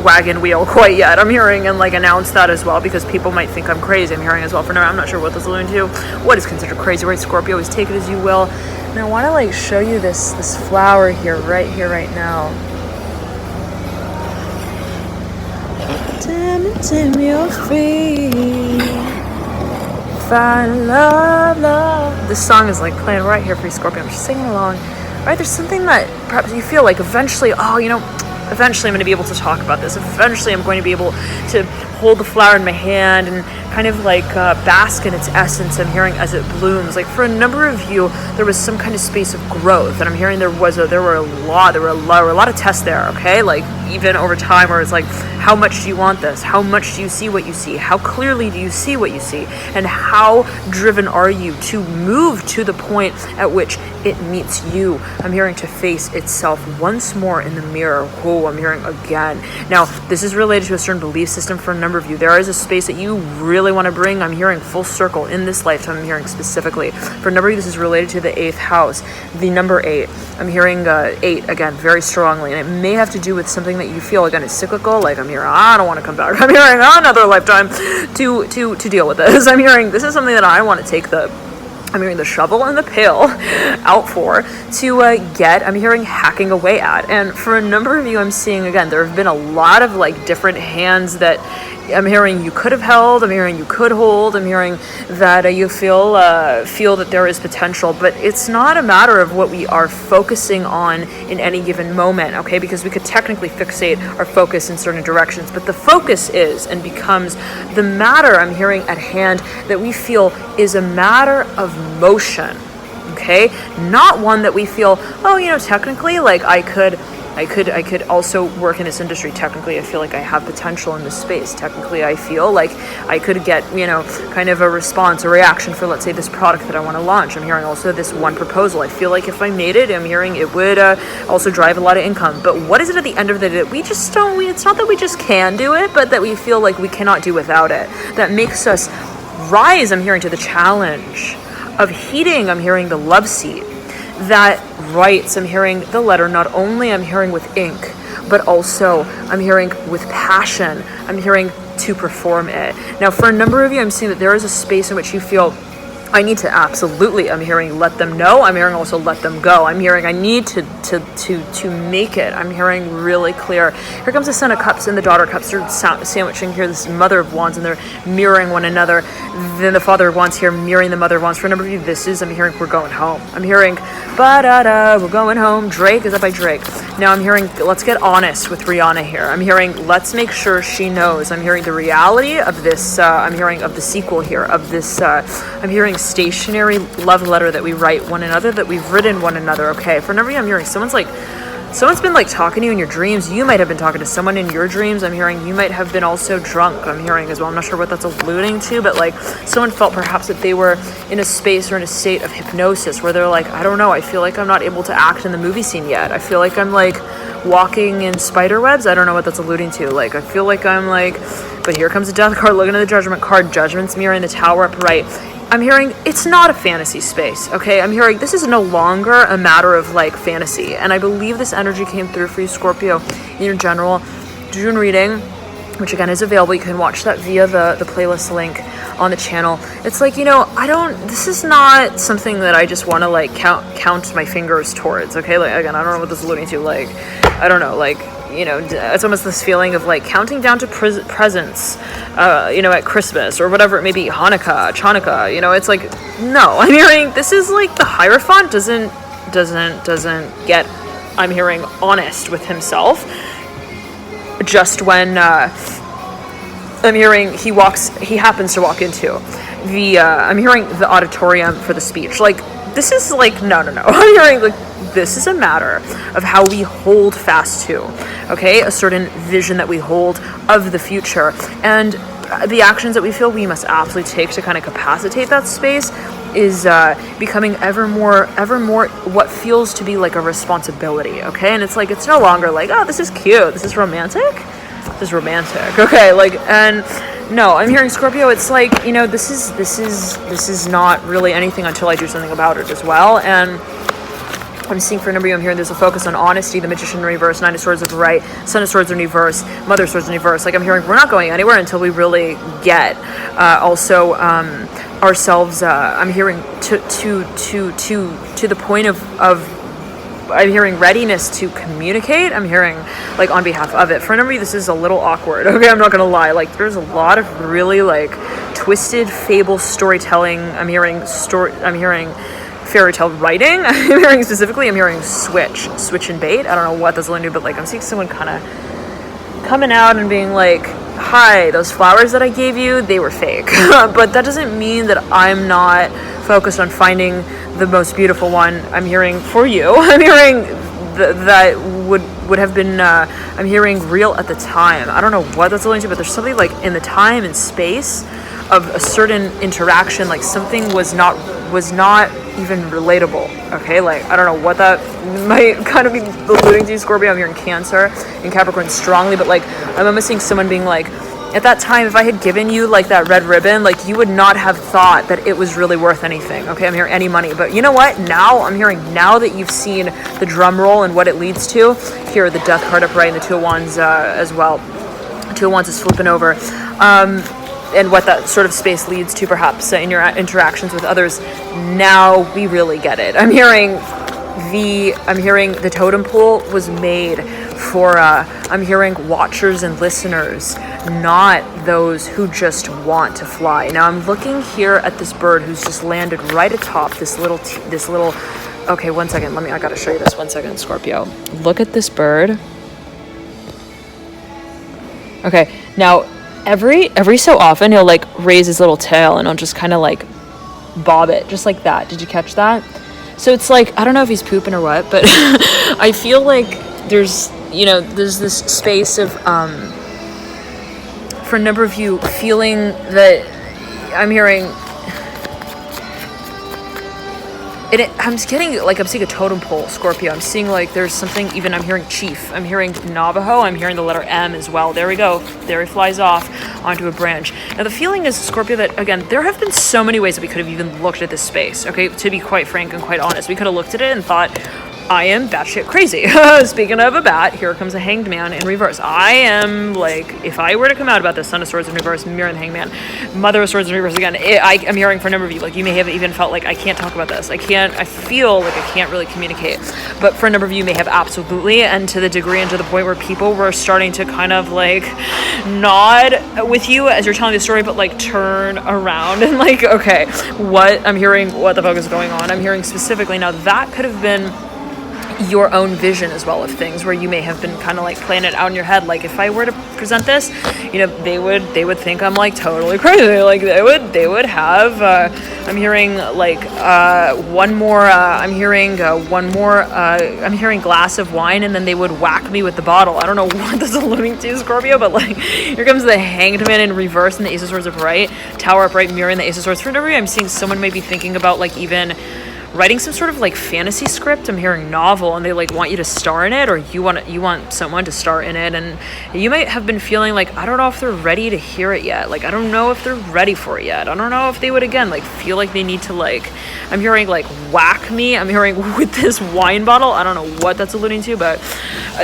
wagon wheel quite yet. I'm hearing, and like announce that as well, because people might think I'm crazy. I'm hearing as well for now. I'm not sure what this is alluding to. What is considered crazy, right? Scorpio, always take it as you will. And I want to like show you this flower here, right now. Tim, you're free. Find love. This song is like playing right here for you, Scorpio. I'm just singing along. Right, there's something that perhaps you feel like eventually, eventually I'm going to be able to talk about this. Eventually I'm going to be able to hold the flower in my hand and kind of like bask in its essence. I'm hearing as it blooms. Like for a number of you, there was some kind of space of growth, and I'm hearing there were a lot of tests there. Okay, like even over time, where it's like, how much do you want this? How much do you see what you see? How clearly do you see what you see? And how driven are you to move to the point at which it meets you? I'm hearing to face itself once more in the mirror. Oh, I'm hearing again. Now, this is related to a certain belief system for a number of you. There is a space that you really want to bring. I'm hearing full circle in this lifetime. I'm hearing specifically. For a number of you, this is related to the 8th house, the number 8. I'm hearing 8 again very strongly, and it may have to do with something that you feel again is cyclical. Like I'm hearing, I don't want to come back. I'm hearing another lifetime to deal with this. I'm hearing this is something that I want to take I'm hearing the shovel and the pail out for to get, I'm hearing hacking away at. And for a number of you, I'm seeing, again, there have been a lot of like different hands that I'm hearing you could have held, I'm hearing you could hold, I'm hearing that you feel that there is potential, but it's not a matter of what we are focusing on in any given moment, okay? Because we could technically fixate our focus in certain directions, but the focus is and becomes the matter, I'm hearing at hand, that we feel is a matter of motion, okay? Not one that we feel, oh, technically, like I could also work in this industry. Technically, I feel like I have potential in this space. Technically, I feel like I could get, kind of a response, a reaction for, let's say, this product that I want to launch. I'm hearing also this one proposal. I feel like if I made it, I'm hearing it would also drive a lot of income. But what is it at the end of the day that we just don't, it's not that we just can do it, but that we feel like we cannot do without it. That makes us rise, I'm hearing, to the challenge of heeding, I'm hearing, the love seat. That writes, I'm hearing the letter, not only I'm hearing with ink, but also I'm hearing with passion. I'm hearing to perform it. Now, for a number of you, I'm seeing that there is a space in which you feel, I need to absolutely, I'm hearing, let them know. I'm hearing also let them go. I'm hearing I need to make it. I'm hearing really clear. Here comes the Son of Cups and the Daughter of Cups. They're sandwiching here this Mother of Wands, and they're mirroring one another. Then the Father of Wands here mirroring the Mother of Wands. For a number of you, this is, I'm hearing, we're going home. I'm hearing, ba-da-da, we're going home. Drake, is that by Drake? Now I'm hearing, let's get honest with Rihanna here. I'm hearing, let's make sure she knows. I'm hearing the reality of this, I'm hearing of the sequel here, of this, I'm hearing stationary love letter that we write one another, that we've written one another, okay? For a number of you, I'm hearing someone's been like talking to you in your dreams. You might have been talking to someone in your dreams. I'm hearing you might have been also drunk. I'm hearing as well. I'm not sure what that's alluding to, but like someone felt perhaps that they were in a space or in a state of hypnosis where they're like, I don't know, I feel like I'm not able to act in the movie scene yet. I feel like I'm like walking in spider webs. I don't know what that's alluding to. Like, I feel like I'm like, but here comes the Death card, looking at the Judgment card, Judgment's mirroring the Tower upright. I'm hearing it's not a fantasy space, okay? I'm hearing this is no longer a matter of like fantasy. And I believe this energy came through for you, Scorpio, in your general June reading, which again is available. You can watch that via the playlist link on the channel. It's like, this is not something that I just want to like count my fingers towards, okay? Like, again, I don't know what this is alluding to. Like, I don't know, like, it's almost this feeling of like counting down to presents, at Christmas or whatever it may be, Chanukah, it's like, no, I'm hearing this is like the Hierophant doesn't get, I'm hearing, honest with himself just when, I'm hearing he happens to walk into the, I'm hearing the auditorium for the speech. Like, this is like, no. I'm hearing like, this is a matter of how we hold fast to, okay? A certain vision that we hold of the future. And the actions that we feel we must absolutely take to kind of capacitate that space is becoming ever more what feels to be like a responsibility, okay? And it's like, it's no longer like, oh, this is cute, this is romantic, okay? Like, and no, I'm hearing, Scorpio, it's like, this is not really anything until I do something about it as well. And I'm seeing for a number of you, I'm hearing there's a focus on honesty, the Magician in reverse, Nine of Swords in right, Son of Swords in reverse, Mother of Swords in reverse. Like, I'm hearing we're not going anywhere until we really get ourselves, I'm hearing to the point of I'm hearing readiness to communicate. I'm hearing like on behalf of it. For a number of you, this is a little awkward. Okay, I'm not gonna lie. Like, there's a lot of really like twisted fable storytelling. I'm hearing fairy tale writing. I'm hearing specifically, I'm hearing switch and bait. I don't know what that's going to do, but like I'm seeing someone kind of coming out and being like, hi, those flowers that I gave you, they were fake. But that doesn't mean that I'm not focused on finding the most beautiful one. I'm hearing for you. I'm hearing that would have been I'm hearing real at the time. I don't know what that's alluding to, but there's something like in the time and space of a certain interaction, like something was not even relatable. Okay, like I don't know what that might kind of be alluding to. Scorpio, I'm hearing Cancer and Capricorn strongly, but like I'm almost seeing someone being like, at that time, if I had given you like that red ribbon, like you would not have thought that it was really worth anything. Okay, I'm hearing any money, but you know what? Now I'm hearing, now that you've seen the drum roll and what it leads to, here the Death card upright and the Two of Wands as well. Two of Wands is flipping over. And what that sort of space leads to perhaps in your interactions with others. Now we really get it. I'm hearing the totem pole was made for I'm hearing watchers and listeners, not those who just want to fly. Now I'm looking here at this bird who's just landed right atop this little okay, one second, I gotta show you this, 1 second, Scorpio. Look at this bird. Okay, now every so often he'll like raise his little tail and he'll just kind of like bob it just like that. Did you catch that? So it's like, I don't know if he's pooping or what, but I feel like there's this space of for a number of you feeling that I'm hearing I'm seeing a totem pole, Scorpio. I'm seeing like there's something, even I'm hearing chief. I'm hearing Navajo. I'm hearing the letter M as well. There we go. There he flies off onto a branch. Now the feeling is, Scorpio, that again, there have been so many ways that we could have even looked at this space. Okay, to be quite frank and quite honest, we could have looked at it and thought, I am batshit crazy. Speaking of a bat, here comes a Hanged Man in reverse. I am like, if I were to come out about the Son of Swords in reverse, Mirror and the Hanged Man, Mother of Swords in reverse again, I'm hearing for a number of you, like you may have even felt like I can't talk about this. I feel like I can't really communicate. But for a number of you may have absolutely, and to the degree and to the point where people were starting to kind of like nod with you as you're telling the story, but like turn around and like, okay, what the fuck is going on? I'm hearing specifically, now that could have been your own vision as well of things, where you may have been kind of like playing it out in your head, like if I were to present this, they would think I'm like totally crazy, like they would have I'm hearing like one more I'm hearing glass of wine, and then they would whack me with the bottle. I don't know what this is alluding to, Scorpio, but like here comes the Hanged Man in reverse and the Ace of Swords upright, Tower upright, Mirror and the Ace of Swords. For whatever I'm seeing someone may be thinking about like even writing some sort of like fantasy script. I'm hearing novel, and they like want you to star in it, or you want someone to star in it, and you might have been feeling like, I don't know if they're ready to hear it yet. Like I don't know if they're ready for it yet. I don't know if they would again like feel like they need to like, I'm hearing like whack me. I'm hearing with this wine bottle. I don't know what that's alluding to, but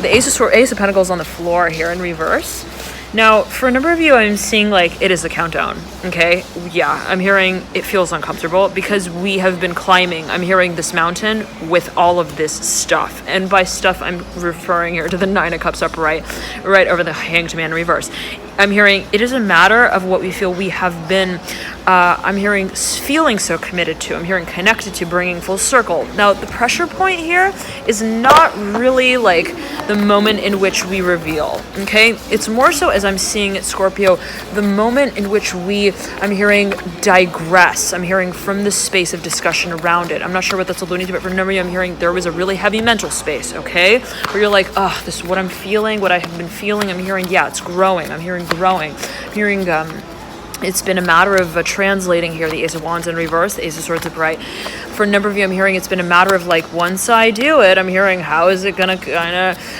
the Ace of Pentacles on the floor here in reverse. Now, for a number of you, I'm seeing like it is a countdown, okay? Yeah, I'm hearing it feels uncomfortable because we have been climbing. I'm hearing this mountain with all of this stuff. And by stuff, I'm referring here to the Nine of Cups upright, right over the Hanged Man reverse. I'm hearing it is a matter of what we feel we have been, I'm hearing feeling so committed to. I'm hearing connected to, bringing full circle. Now, the pressure point here is not really like the moment in which we reveal, okay? It's more so, as I'm seeing it, Scorpio, the moment in which I'm hearing digress. I'm hearing from the space of discussion around it. I'm not sure what that's alluding to, but for number I'm hearing there was a really heavy mental space, okay? Where you're like, oh, this is what I'm feeling, what I have been feeling. I'm hearing, yeah, it's growing. I'm hearing growing. I'm hearing, it's been a matter of translating here, the Ace of Wands in reverse, the Ace of Swords upright. For a number of you, I'm hearing it's been a matter of like, once I do it, I'm hearing how is it gonna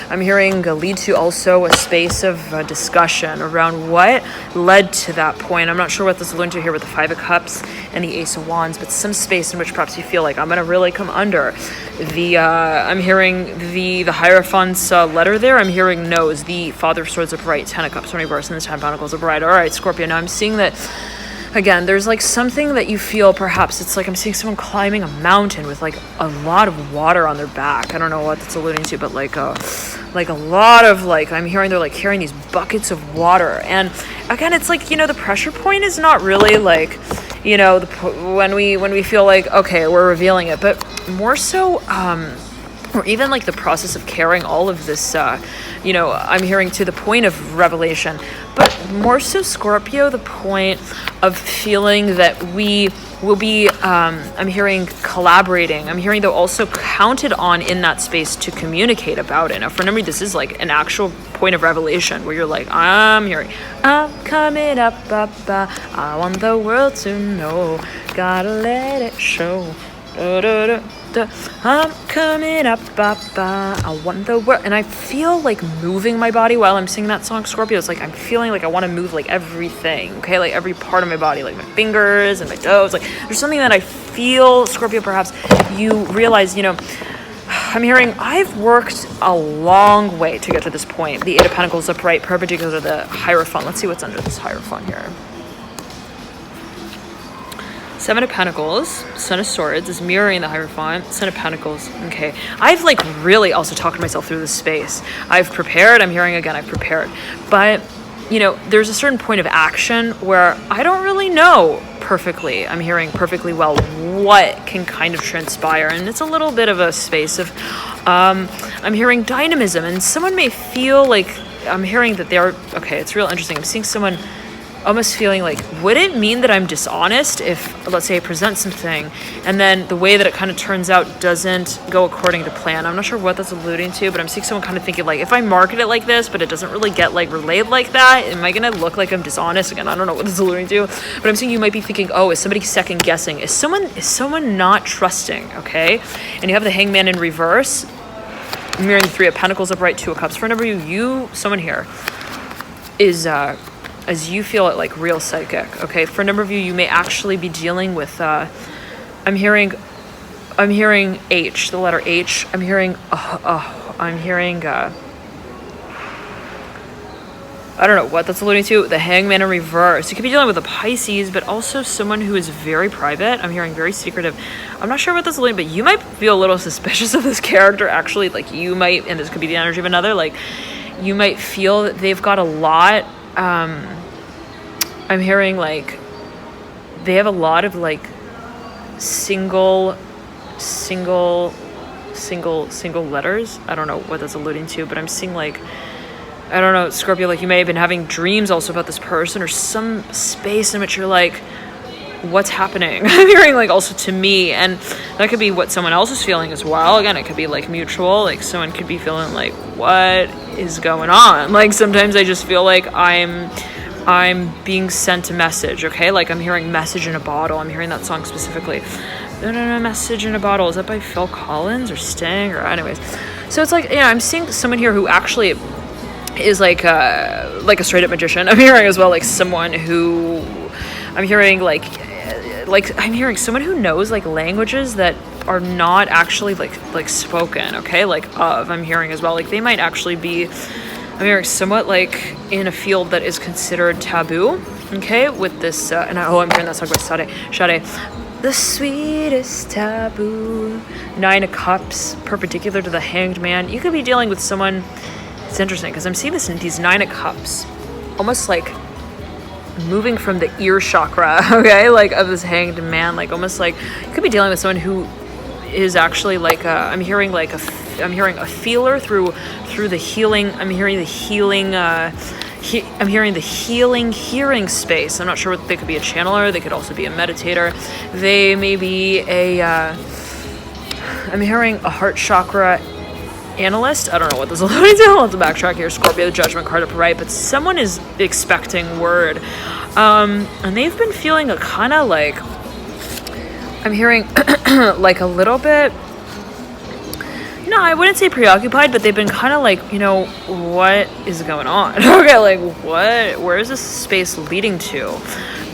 I'm hearing lead to also a space of discussion around what led to that point. I'm not sure what this is alluding to here with the Five of Cups and the Ace of Wands, but some space in which perhaps you feel like I'm gonna really come under. I'm hearing the Hierophant's letter there. I'm hearing nose, the Father of Swords upright, Ten of Cups in reverse, and the Ten of Pentacles upright. All right, Scorpio, now I'm seeing that again, there's like something that you feel, perhaps it's like I'm seeing someone climbing a mountain with like a lot of water on their back. I don't know what that's alluding to, but like a lot of like, I'm hearing they're like carrying these buckets of water. And again, it's like, the pressure point is not really like, when we feel like, okay, we're revealing it, but more so, or even like the process of carrying all of this, I'm hearing to the point of revelation, but more so Scorpio, the point of feeling that we will be, I'm hearing collaborating. I'm hearing they're also counted on in that space to communicate about it. Now, for me, this is like an actual point of revelation where you're like, I'm coming up, I want the world to know, gotta let it show. I'm coming up, I want the world, and I feel like moving my body while I'm singing that song, Scorpio. It's like I'm feeling like I want to move like everything, okay, like every part of my body, like my fingers and my toes. Like there's something that I feel, Scorpio. Perhaps you realize, I'm hearing I've worked a long way to get to this point. The Eight of Pentacles upright, perpendicular to the Hierophant. Let's see what's under this Hierophant here. Seven of Pentacles, Son of Swords is mirroring the Hierophant, Son of Pentacles. Okay, I've like really also talked myself through this space. I've prepared, I'm hearing again, I've prepared. But, there's a certain point of action where I don't really know perfectly, I'm hearing perfectly well what can kind of transpire. And it's a little bit of a space of, I'm hearing dynamism. And someone may feel like, I'm hearing that they're, okay, it's real interesting. I'm seeing someone almost feeling like, would it mean that I'm dishonest if, let's say, I present something and then the way that it kind of turns out doesn't go according to plan? I'm not sure what that's alluding to, but I'm seeing someone kind of thinking like, if I market it like this, but it doesn't really get like relayed like that, am I going to look like I'm dishonest? Again, I don't know what that's alluding to, but I'm seeing you might be thinking, oh, is somebody second guessing? Is someone not trusting? Okay. And you have the Hangman in reverse, mirroring the Three of Pentacles upright, Two of Cups. For a number of you, someone here is, as you feel it, like real psychic, okay? For a number of you, you may actually be dealing with, I'm hearing H, the letter H. I'm hearing, I don't know what that's alluding to. The Hangman in reverse. You could be dealing with a Pisces, but also someone who is very private. I'm hearing very secretive. I'm not sure what that's alluding, but you might feel a little suspicious of this character, actually. Like you might, and this could be the energy of another, like you might feel that they've got a lot, I'm hearing like they have a lot of like single letters. I don't know what that's alluding to, but I'm seeing like, I don't know, Scorpio, like you may have been having dreams also about this person or some space in which you're like, what's happening? I'm hearing like also to me, and that could be what someone else is feeling as well. Again, it could be like mutual, like someone could be feeling like, what is going on? Like sometimes I just feel like I'm being sent a message, okay? Like I'm hearing Message in a Bottle. I'm hearing that song specifically. No, Message in a Bottle. Is that by Phil Collins or Sting? Or anyways. So it's like, I'm seeing someone here who actually is like a straight up magician. I'm hearing as well like someone who, I'm hearing like I'm hearing someone who knows like languages that are not actually like spoken, okay? I'm hearing as well like they might actually be, I'm hearing somewhat like in a field that is considered taboo, okay? With this, I'm hearing that song by Sade. The sweetest taboo. Nine of Cups, perpendicular to the Hanged Man. You could be dealing with someone, it's interesting because I'm seeing this in these Nine of Cups, almost like moving from the ear chakra, okay? Like of this Hanged Man, like almost like you could be dealing with someone who is actually like I'm hearing a feeler through the healing. I'm hearing the healing. I'm hearing the healing hearing space. I'm not sure what they could be, a channeler. They could also be a meditator. They may be I'm hearing a heart chakra analyst. I don't know what this is alluding to. Let's backtrack here. Scorpio, the Judgment card up right, but someone is expecting word, and they've been feeling a kind of like, I'm hearing like a little bit, no, I wouldn't say preoccupied, but they've been kind of like, what is going on? Okay, like where is this space leading to?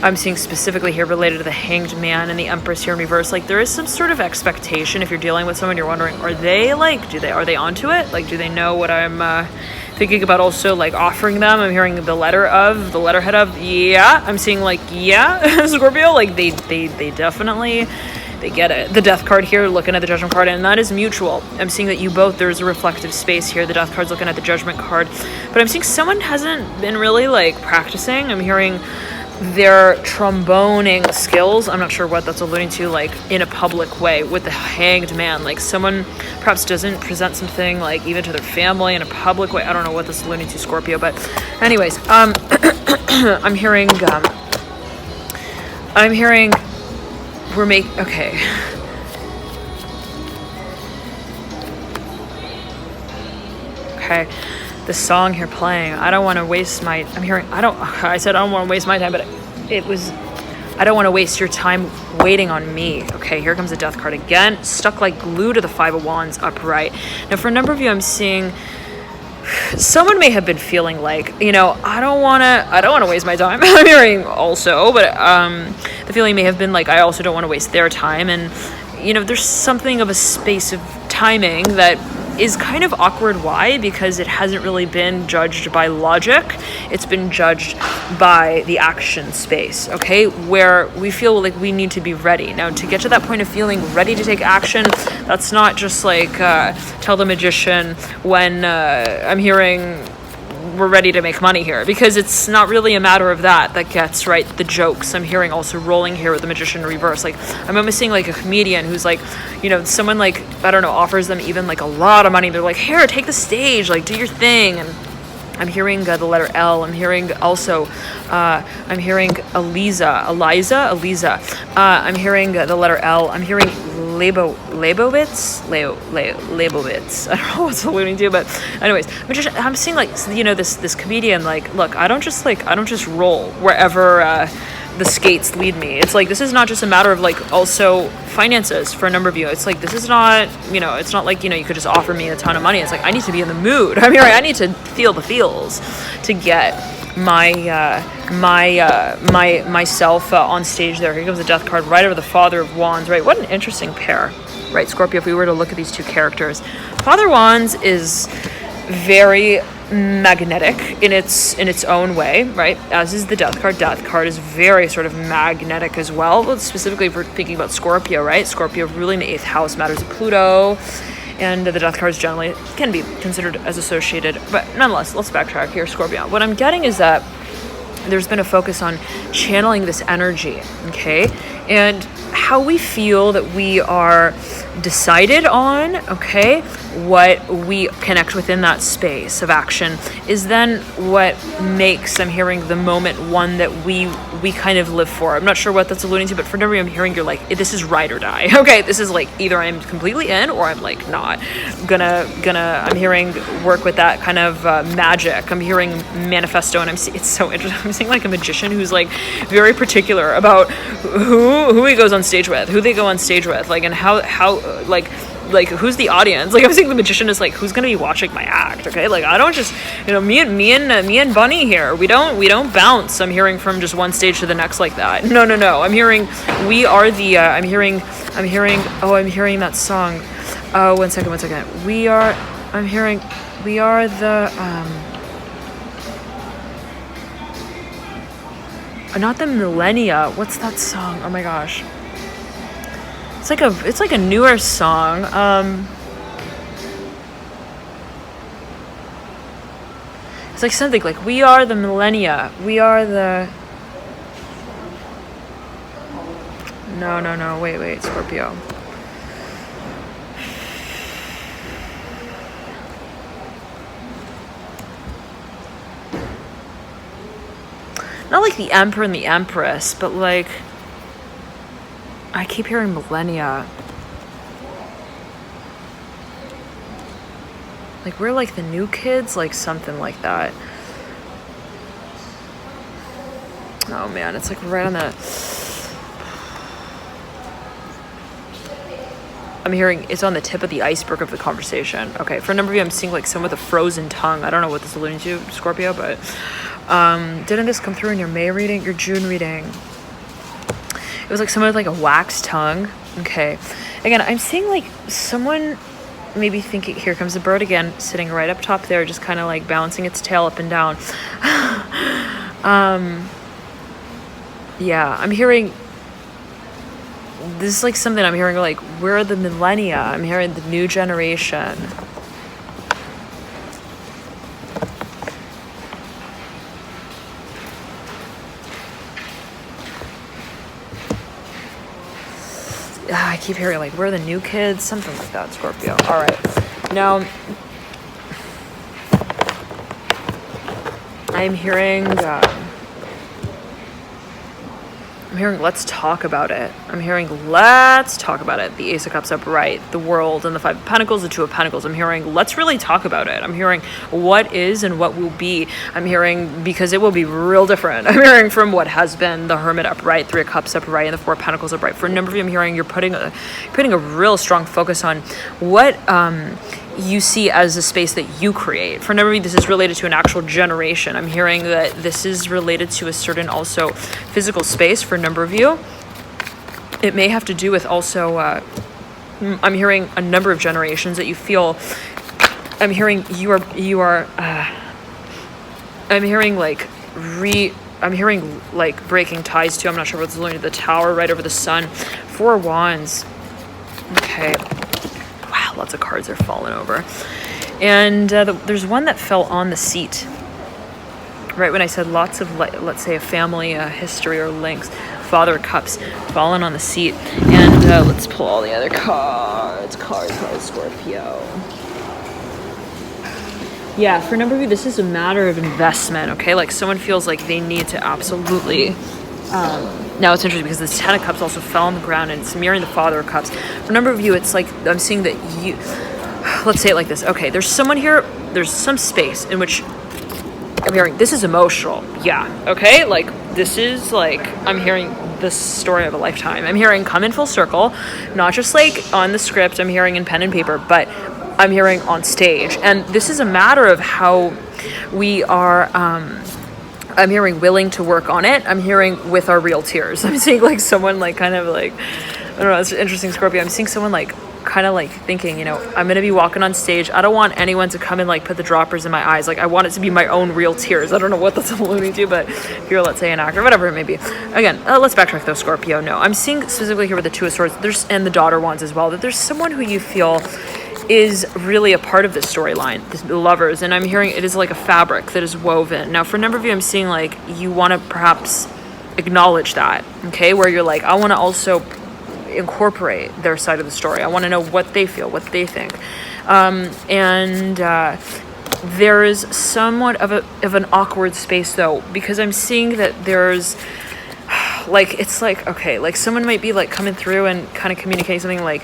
I'm seeing specifically here related to the Hanged Man and the Empress here in reverse. Like there is some sort of expectation. If you're dealing with someone, you're wondering, are they onto it? Like, do they know what I'm thinking about? Also like offering them. I'm hearing the letterhead of, yeah. I'm seeing like, yeah, Scorpio, like they definitely, they get it. The Death card here, looking at the Judgment card, and that is mutual. I'm seeing that you both, there's a reflective space here. The Death card's looking at the Judgment card, but I'm seeing someone hasn't been really like practicing. I'm hearing their tromboning skills. I'm not sure what that's alluding to, like in a public way with the Hanged Man. Like someone perhaps doesn't present something like even to their family in a public way. I don't know what this is alluding to, Scorpio, but anyways, I'm hearing okay. Okay. The song here playing, I don't want to waste my, I said I don't want to waste my time, but it was, I don't want to waste your time waiting on me. Okay, here comes the Death card again, stuck like glue to the Five of Wands upright. Now for a number of you, I'm seeing someone may have been feeling like, I don't want to waste my time. I'm hearing also, but the feeling may have been like, I also don't want to waste their time. And, there's something of a space of timing that is kind of awkward. Why? Because it hasn't really been judged by logic. It's been judged by the action space, okay? Where we feel like we need to be ready. Now, to get to that point of feeling ready to take action, that's not just like tell the magician when I'm hearing we're ready to make money here, because it's not really a matter of that gets right the jokes. I'm hearing also rolling here with the magician in reverse. Like I'm almost seeing like a comedian who's like, someone like, I don't know, offers them even like a lot of money. They're like, here, take the stage, like do your thing. And I'm hearing the letter L. I'm hearing also, I'm hearing Eliza. I'm hearing the letter L. I'm hearing Leibovitz. I don't know what's alluding to, but anyways, I'm seeing like, this comedian, like, look, I don't just roll wherever the skates lead me. It's like, this is not just a matter of like also finances for a number of you. It's like, this is not, it's not like, you could just offer me a ton of money. It's like, I need to be in the mood. I'm here. I need to feel the feels to get myself on stage there. Here comes the Death card right over the Father of Wands, right? What an interesting pair, right, Scorpio? If we were to look at these two characters, Father Wands is very magnetic in its own way, right? As is the Death card. Death card is very sort of magnetic as well, specifically if we're thinking about Scorpio, right? Scorpio ruling the 8th house, matters of Pluto, and the Death cards generally can be considered as associated, but nonetheless, let's backtrack here, Scorpio. What I'm getting is that there's been a focus on channeling this energy, okay? And how we feel that we are decided on, okay, what we connect within that space of action is then what makes, I'm hearing, the moment one that we kind of live for. I'm not sure what that's alluding to, but for every I'm hearing, you're like, this is ride or die. Okay, this is like either I'm completely in or I'm like not gonna I'm hearing work with that kind of magic. I'm hearing manifesto, and it's so interesting. I'm seeing like a magician who's like very particular about who he goes on stage with, who they go on stage with, like, and how like who's the audience. Like I'm seeing the magician is like, who's gonna be watching my act, okay? Like I don't just, me and Bunny here, we don't bounce. I'm hearing from just one stage to the next like that. No. I'm hearing we are the I'm hearing that song. One second. We are the not the millennia. What's that song? Oh my gosh. It's like a newer song. It's like something like, we are the millennia. We are the... No. Wait, Scorpio. Not like the Emperor and the Empress, but like... I keep hearing millennia. Like we're like the new kids, like something like that. Oh man, it's like right on the... I'm hearing it's on the tip of the iceberg of the conversation. Okay, for a number of you, I'm seeing like some with a frozen tongue. I don't know what this is alluding to, Scorpio, but didn't this come through in your May reading, your June reading? It was like someone with like a wax tongue. Okay. Again, I'm seeing like someone maybe thinking, here comes the bird again, sitting right up top there, just kind of like bouncing its tail up and down. Yeah, I'm hearing, this is like something I'm hearing like, we're the millennia. I'm hearing the new generation. keep hearing like, where are the new kids? Something like that, Scorpio. All right. Now, I'm hearing let's talk about it. I'm hearing let's talk about it. The Ace of Cups upright, the World, and the Five of Pentacles, the Two of Pentacles. I'm hearing let's really talk about it. I'm hearing what is and what will be. I'm hearing because it will be real different. I'm hearing from what has been the Hermit upright, Three of Cups upright, and the Four of Pentacles upright. For a number of you, I'm hearing you're putting a real strong focus on what you see as a space that you create. For a number of you, this is related to an actual generation. I'm hearing that this is related to a certain also physical space for a number of you. It may have to do with also, I'm hearing a number of generations that you feel, I'm hearing I'm hearing like breaking ties to, I'm not sure what's going to the Tower right over the Sun. Four of Wands. Okay. Wow, lots of cards are falling over. And there's one that fell on the seat. Right when I said lots of, let's say, a family history or links. Father of Cups fallen on the seat. And let's pull all the other cards. Cards, Scorpio. Yeah, for a number of you, this is a matter of investment, okay? Like someone feels like they need to absolutely... now it's interesting because this Ten of Cups also fell on the ground and it's mirroring the Father of Cups. For a number of you, it's like I'm seeing that you... Let's say it like this. Okay, there's someone here, there's some space in which I'm hearing this is emotional. Yeah, okay? Like this is like, I'm hearing the story of a lifetime. I'm hearing come in full circle, not just like on the script, I'm hearing in pen and paper, but I'm hearing on stage. And this is a matter of how we are... I'm hearing willing to work on it. I'm hearing with our real tears. I'm seeing like someone like kind of like, I don't know, it's interesting, Scorpio. I'm seeing someone like kind of like thinking, you know, I'm going to be walking on stage. I don't want anyone to come and like put the droppers in my eyes. Like I want it to be my own real tears. I don't know what that's alluding to, but if you're, let's say, an actor, whatever it may be. Again, let's backtrack though, Scorpio. No, I'm seeing specifically here with the Two of Swords, and the Daughter Wands as well, that there's someone who you feel is really a part of this storyline, the lovers, and I'm hearing it is like a fabric that is woven. Now, for a number of you, I'm seeing like you want to perhaps acknowledge that, okay, where you're like, I want to also incorporate their side of the story. I want to know what they feel, what they think, and there is somewhat of an awkward space though, because I'm seeing that there's like, it's like, okay, like someone might be like coming through and kind of communicating something like,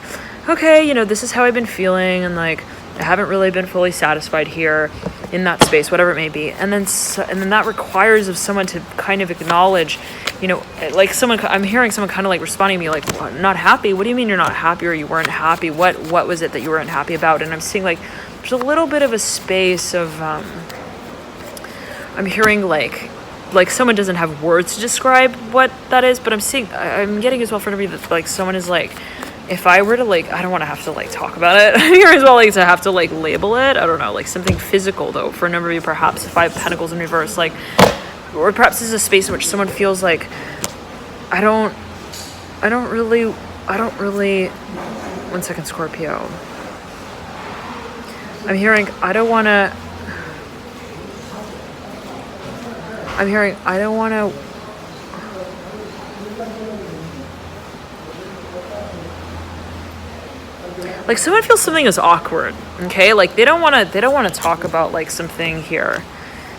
okay, you know, this is how I've been feeling, and like I haven't really been fully satisfied here in that space, whatever it may be. And then that requires of someone to kind of acknowledge, you know, like someone, I'm hearing someone kind of like responding to me like, not happy? What do you mean you're not happy, or you weren't happy? What was it that you weren't happy about? And I'm seeing like there's a little bit of a space of, I'm hearing like someone doesn't have words to describe what that is, but I'm getting as well for everybody that like someone is like, if I were to like, I don't want to have to like talk about it here as well, like to have to like label it. I don't know, like something physical though. For a number of you, perhaps Five of Pentacles in reverse, like, or perhaps this is a space in which someone feels like, I don't really, 1 second, Scorpio. I'm hearing, I don't want to, like someone feels something is awkward, okay? Like they don't want to talk about like something here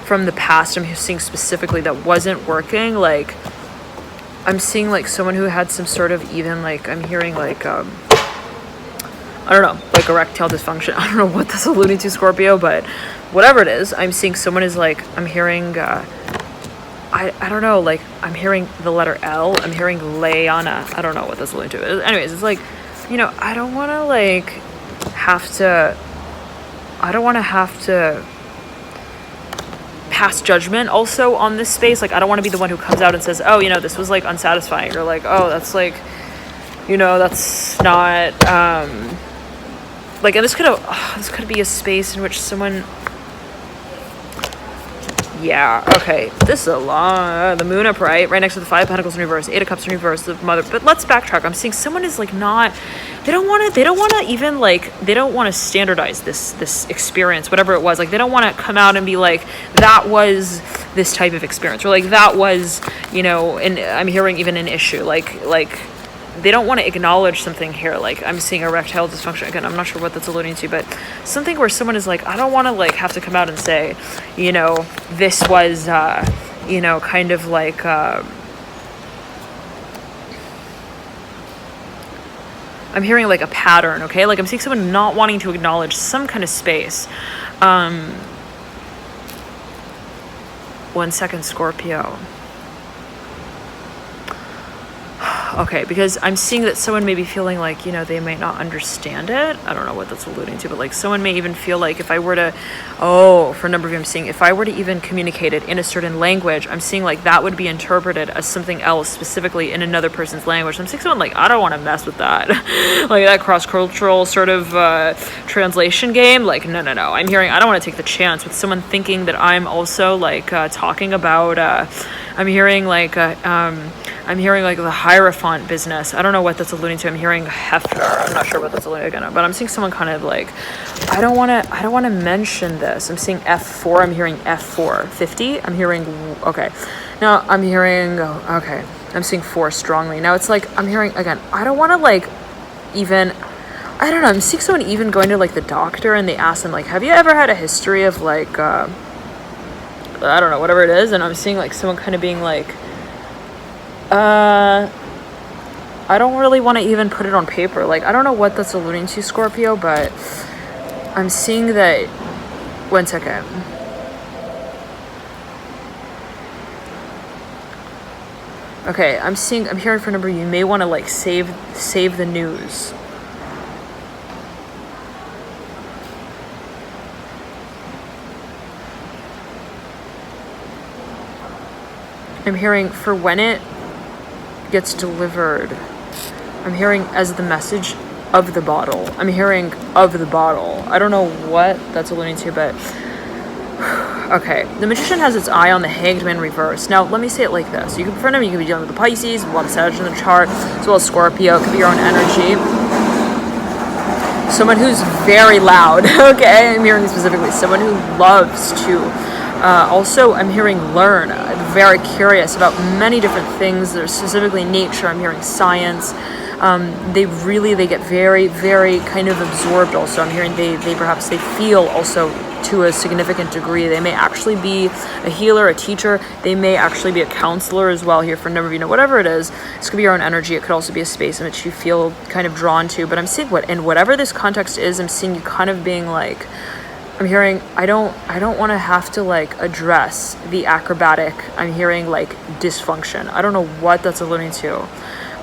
from the past. I'm seeing specifically that wasn't working. Like I'm seeing like someone who had some sort of even like, I'm hearing like, I don't know, like erectile dysfunction. I don't know what that's alluding to, Scorpio, but whatever it is, I'm seeing someone is like, I'm hearing, I don't know, like I'm hearing the letter L. I'm hearing Layana. I don't know what that's alluding to. Anyways, it's like, you know, I don't want to have to pass judgment also on this space. Like, I don't want to be the one who comes out and says, oh, you know, this was like unsatisfying, or like, oh, that's like, you know, that's not, like, and this could be a space in which someone, yeah, okay, this is a long, the Moon upright, right next to the Five of Pentacles in reverse, Eight of Cups in reverse, the Mother, but let's backtrack. I'm seeing someone is like not, they don't want to standardize this experience, whatever it was. Like, they don't want to come out and be like, that was this type of experience, or like, that was, you know, and I'm hearing even an issue, like, they don't want to acknowledge something here. Like I'm seeing erectile dysfunction again. I'm not sure what that's alluding to, but something where someone is like, I don't want to like have to come out and say, this was, kind of like, I'm hearing like a pattern, okay? Like I'm seeing someone not wanting to acknowledge some kind of space. 1 second, Scorpio. Okay, because I'm seeing that someone may be feeling like, they might not understand it. I don't know what that's alluding to, but like someone may even feel like if I were to, for a number of you, I'm seeing if I were to even communicate it in a certain language, I'm seeing like that would be interpreted as something else specifically in another person's language. I'm seeing someone like, I don't want to mess with that. Like that cross-cultural sort of translation game. Like, no. I'm hearing, I don't want to take the chance with someone thinking that I'm also like talking about, I'm hearing like the Hierophant business. I don't know what that's alluding to. I'm hearing Hefner. I'm not sure what that's alluding to, but I'm seeing someone kind of like, I don't want to mention this. I'm seeing F4. I'm hearing F4. 50. I'm hearing, okay. Now I'm hearing, okay. I'm seeing 4 strongly. Now it's like, I'm hearing, again, I don't want to like even, I don't know. I'm seeing someone even going to like the doctor and they ask them like, have you ever had a history of like, I don't know, whatever it is. And I'm seeing like someone kind of being like, I don't really want to even put it on paper. Like, I don't know what that's alluding to, Scorpio, but I'm seeing that, 1 second. Okay, I'm hearing for a number, you may want to like save the news. I'm hearing for when it gets delivered. I'm hearing as the message of the bottle. I'm hearing of the bottle. I don't know what that's alluding to, but okay. The Magician has its eye on the Hanged Man reverse. Now, let me say it like this. You can, for them, you can be dealing with the Pisces, a lot of Saturn in the chart, as well as Scorpio. It could be your own energy. Someone who's very loud. Okay, I'm hearing specifically someone who loves to. Also, I'm hearing learn. Very curious about many different things. There's specifically nature. I'm hearing science. They get very, very kind of absorbed also. I'm hearing they perhaps they feel also to a significant degree. They may actually be a healer, a teacher. They may actually be a counselor as well here for a number of whatever it is. This could be your own energy. It could also be a space in which you feel kind of drawn to. But I'm seeing whatever this context is, I'm seeing you kind of being like, I'm hearing, I don't want to have to like address the acrobatic. I'm hearing like dysfunction. I don't know what that's alluding to,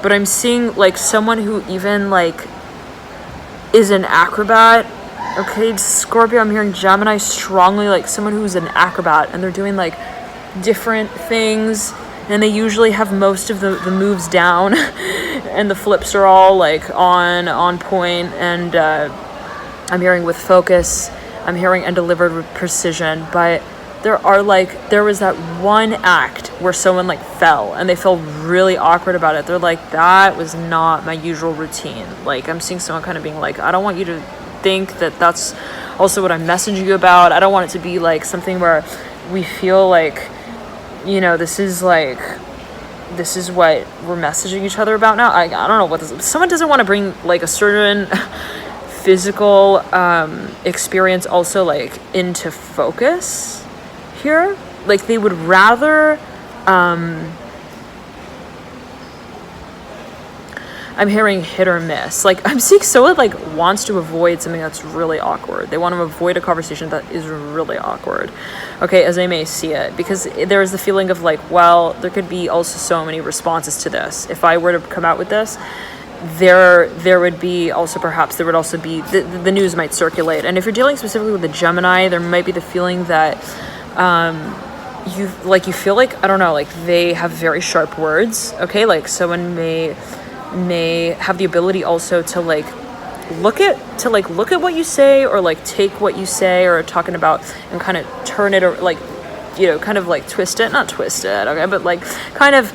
but I'm seeing like someone who even like is an acrobat. Okay, Scorpio, I'm hearing Gemini strongly, like someone who's an acrobat and they're doing like different things and they usually have most of the moves down and the flips are all like on point. And I'm hearing with focus. I'm hearing and delivered with precision, but there was that one act where someone like fell and they felt really awkward about it. They're like, that was not my usual routine. Like I'm seeing someone kind of being like, I don't want you to think that that's also what I'm messaging you about. I don't want it to be like something where we feel like, this is what we're messaging each other about now. I don't know what this is. Someone doesn't want to bring like a certain physical experience also like into focus here. Like they would rather I'm hearing hit or miss. Like I'm seeing someone like wants to avoid something that's really awkward. They want to avoid a conversation that is really awkward. Okay, as I may see it, because there is the feeling of like, well, there could be also so many responses to this. If I were to come out with this, there would be also perhaps there would also be the news might circulate. And if you're dealing specifically with the Gemini, there might be the feeling that you feel like, I don't know, like they have very sharp words. Okay, like someone may have the ability also to look at what you say, or like take what you say or talking about and kind of turn it, or like, kind of like twist it, not twist it, okay, but like kind of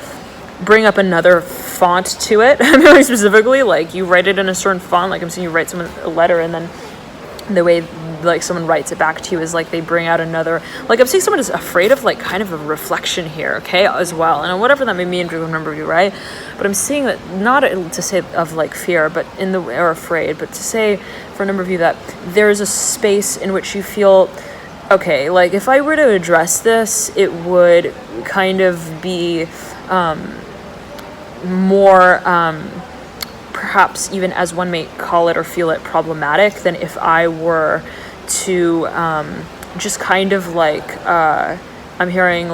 bring up another font to it. Very specifically, like you write it in a certain font. Like I'm seeing you write someone a letter, and then the way like someone writes it back to you is like they bring out another, like I'm seeing someone is afraid of like kind of a reflection here, okay, as well, and whatever that may mean to a number of you, right? But I'm seeing that, not to say of like fear, but or afraid, but to say for a number of you that there's a space in which you feel, okay, like if I were to address this, it would kind of be more perhaps even, as one may call it or feel it, problematic than if I were to just kind of like I'm hearing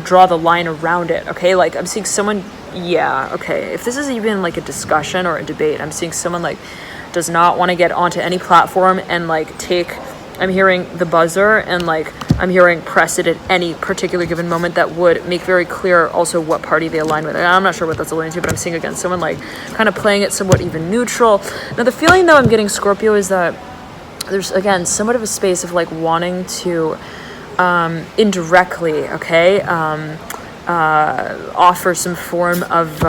draw the line around it, okay? Like I'm seeing someone, yeah, okay, if this is even like a discussion or a debate, I'm seeing someone like does not want to get onto any platform and like take, I'm hearing the buzzer and like I'm hearing press it at any particular given moment that would make very clear also what party they align with. I'm not sure what that's alluding to, but I'm seeing again someone like kind of playing it somewhat even neutral. Now the feeling though I'm getting, Scorpio, is that there's again somewhat of a space of like wanting to indirectly, okay, offer some form of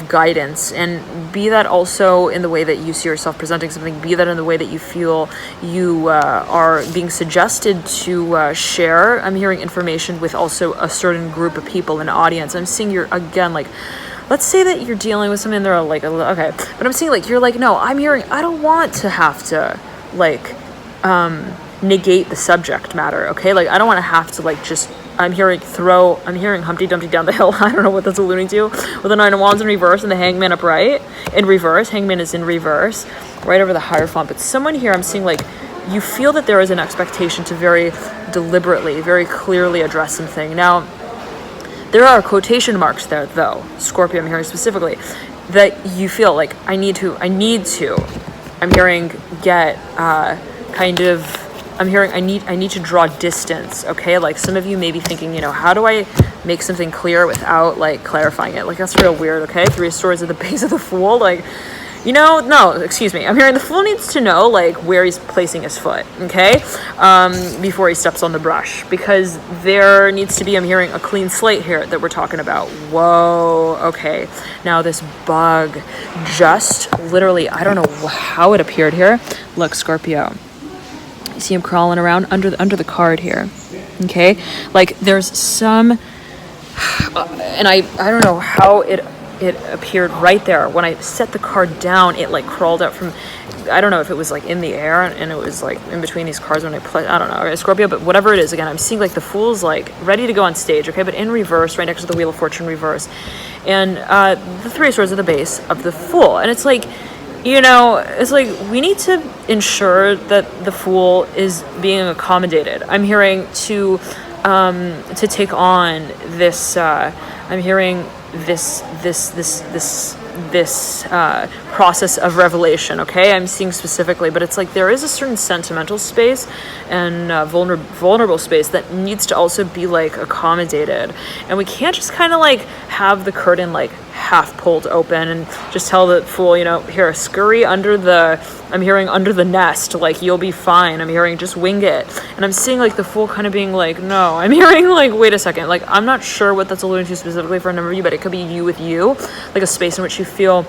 guidance, and be that also in the way that you see yourself presenting something, be that in the way that you feel you are being suggested to share. I'm hearing information with also a certain group of people, an audience. I'm seeing you're again like, let's say that you're dealing with something, they're like, okay, but I'm seeing like you're like, no, I'm hearing I don't want to have to like negate the subject matter, okay? Like I don't want to have to like just, I'm hearing Humpty Dumpty down the hill. I don't know what that's alluding to, with the Nine of Wands in reverse and the Hangman upright in reverse. Hangman is in reverse right over the Hierophant. But someone here, I'm seeing like you feel that there is an expectation to very deliberately, very clearly address something. Now there are quotation marks there though, Scorpio, I'm hearing specifically, that you feel like I need to, I'm hearing get kind of, I'm hearing I need to draw distance, okay? Like some of you may be thinking, how do I make something clear without like clarifying it? Like that's real weird, okay? Three of Swords at the base of the Fool, like, no, excuse me. I'm hearing the Fool needs to know like where he's placing his foot, okay? Before he steps on the brush, because there needs to be, I'm hearing a clean slate here that we're talking about. Whoa, okay. Now this bug just literally, I don't know how it appeared here. Look, Scorpio. You see him crawling around under the card here, okay? Like there's some, and I don't know how it appeared right there. When I set the card down, it like crawled out from, I don't know if it was like in the air and it was like in between these cards when I play, I don't know, Scorpio, but whatever it is, again, I'm seeing like the Fool's like ready to go on stage, okay? But in reverse, right next to the Wheel of Fortune reverse. And the Three of Swords are the base of the Fool. And it's like, it's like we need to ensure that the Fool is being accommodated. I'm hearing to take on this. I'm hearing this process of revelation. Okay, I'm seeing specifically, but it's like there is a certain sentimental space and vulnerable space that needs to also be like accommodated, and we can't just kind of like have the curtain like half pulled open and just tell the Fool, here, scurry under the, I'm hearing under the nest, like you'll be fine. I'm hearing just wing it. And I'm seeing like the Fool kind of being like, no, I'm hearing like, wait a second, like I'm not sure what that's alluding to specifically for a number of you, but it could be you with you, like a space in which you feel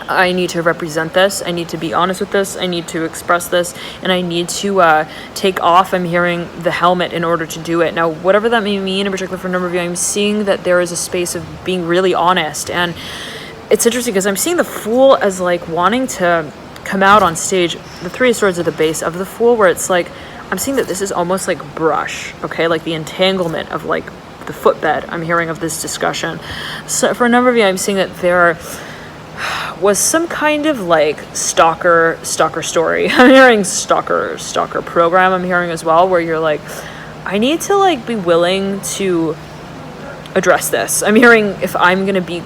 I need to represent this, I need to be honest with this, I need to express this, and I need to take off, I'm hearing the helmet in order to do it. Now, whatever that may mean, in particular for a number of you, I'm seeing that there is a space of being really honest. And it's interesting because I'm seeing the Fool as like wanting to come out on stage. The Three of Swords are the base of the Fool, where it's like, I'm seeing that this is almost like brush, okay? Like the entanglement of like the footbed, I'm hearing of this discussion. So for a number of you, I'm seeing that there was some kind of like stalker story. I'm hearing stalker program, I'm hearing as well, where you're like, I need to like be willing to address this. I'm hearing if I'm going to be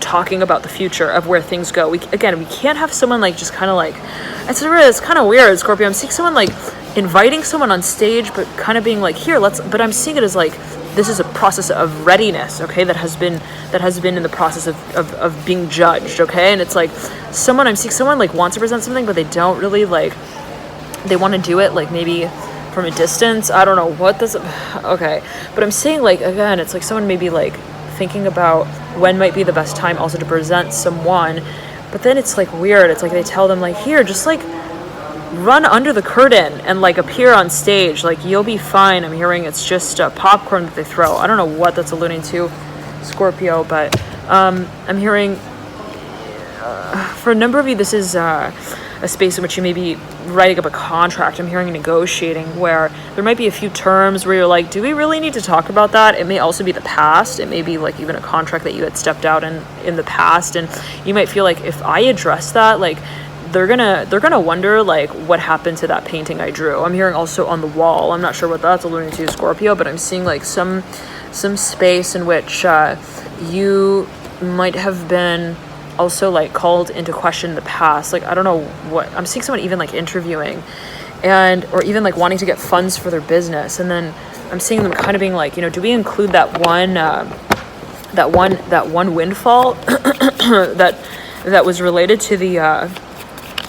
talking about the future of where things go, we can't have someone like just kind of like, it's kind of weird, Scorpio. I'm seeing someone like inviting someone on stage, but kind of being like, here, but I'm seeing it as like, this is a process of readiness, okay, that has been in the process of being judged, okay? And it's like I'm seeing someone like wants to present something, but they don't really like, they want to do it like maybe from a distance. I don't know what this, okay. But I'm seeing like, again, it's like someone maybe like thinking about when might be the best time also to present someone, but then it's like weird. It's like they tell them like, here, just like run under the curtain and like appear on stage. Like, you'll be fine. I'm hearing it's just popcorn that they throw. I don't know what that's alluding to, Scorpio, but I'm hearing for a number of you, this is a space in which you may be writing up a contract. I'm hearing negotiating, where there might be a few terms where you're like, do we really need to talk about that? It may also be the past. It may be like even a contract that you had stepped out in the past, and you might feel like, if I address that, like they're gonna wonder like what happened to that painting I drew. I'm hearing also on the wall. I'm not sure what that's alluding to, Scorpio, but I'm seeing like some space in which you might have been also like called into question in the past. Like, I don't know what, I'm seeing someone even like interviewing or even like wanting to get funds for their business, and then I'm seeing them kind of being like, do we include that one windfall that was related to the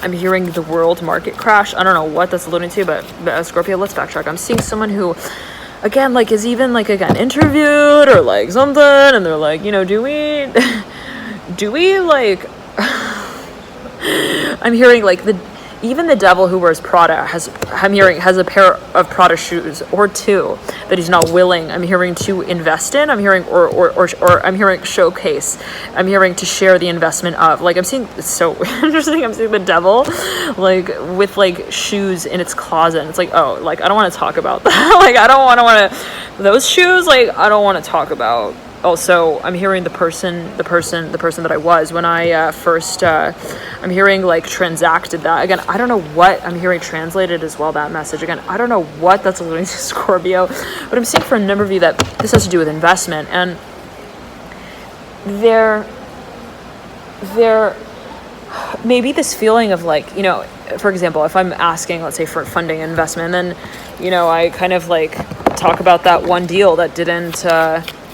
I'm hearing the world market crash. I don't know what that's alluding to, but Scorpio, let's backtrack. I'm seeing someone who, again, like is even like, again, interviewed or like something, and they're like, do we like I'm hearing like even the devil who wears Prada has a pair of Prada shoes or two that he's not willing, I'm hearing, to invest in. I'm hearing or I'm hearing showcase. I'm hearing to share the investment of. Like, I'm seeing, it's so interesting. I'm seeing the devil like with like shoes in its closet. And it's like, oh, like I don't want to talk about that. Like, I don't want to those shoes, like I don't want to talk about. Also, I'm hearing the person that I was when I first, I'm hearing like transacted that. Again, I don't know what I'm hearing translated as well, that message. Again, I don't know what that's alluding to, Scorpio, but I'm seeing for a number of you that this has to do with investment. And there may be this feeling of like, for example, if I'm asking, let's say, for funding investment, and then, I kind of like talk about that one deal that didn't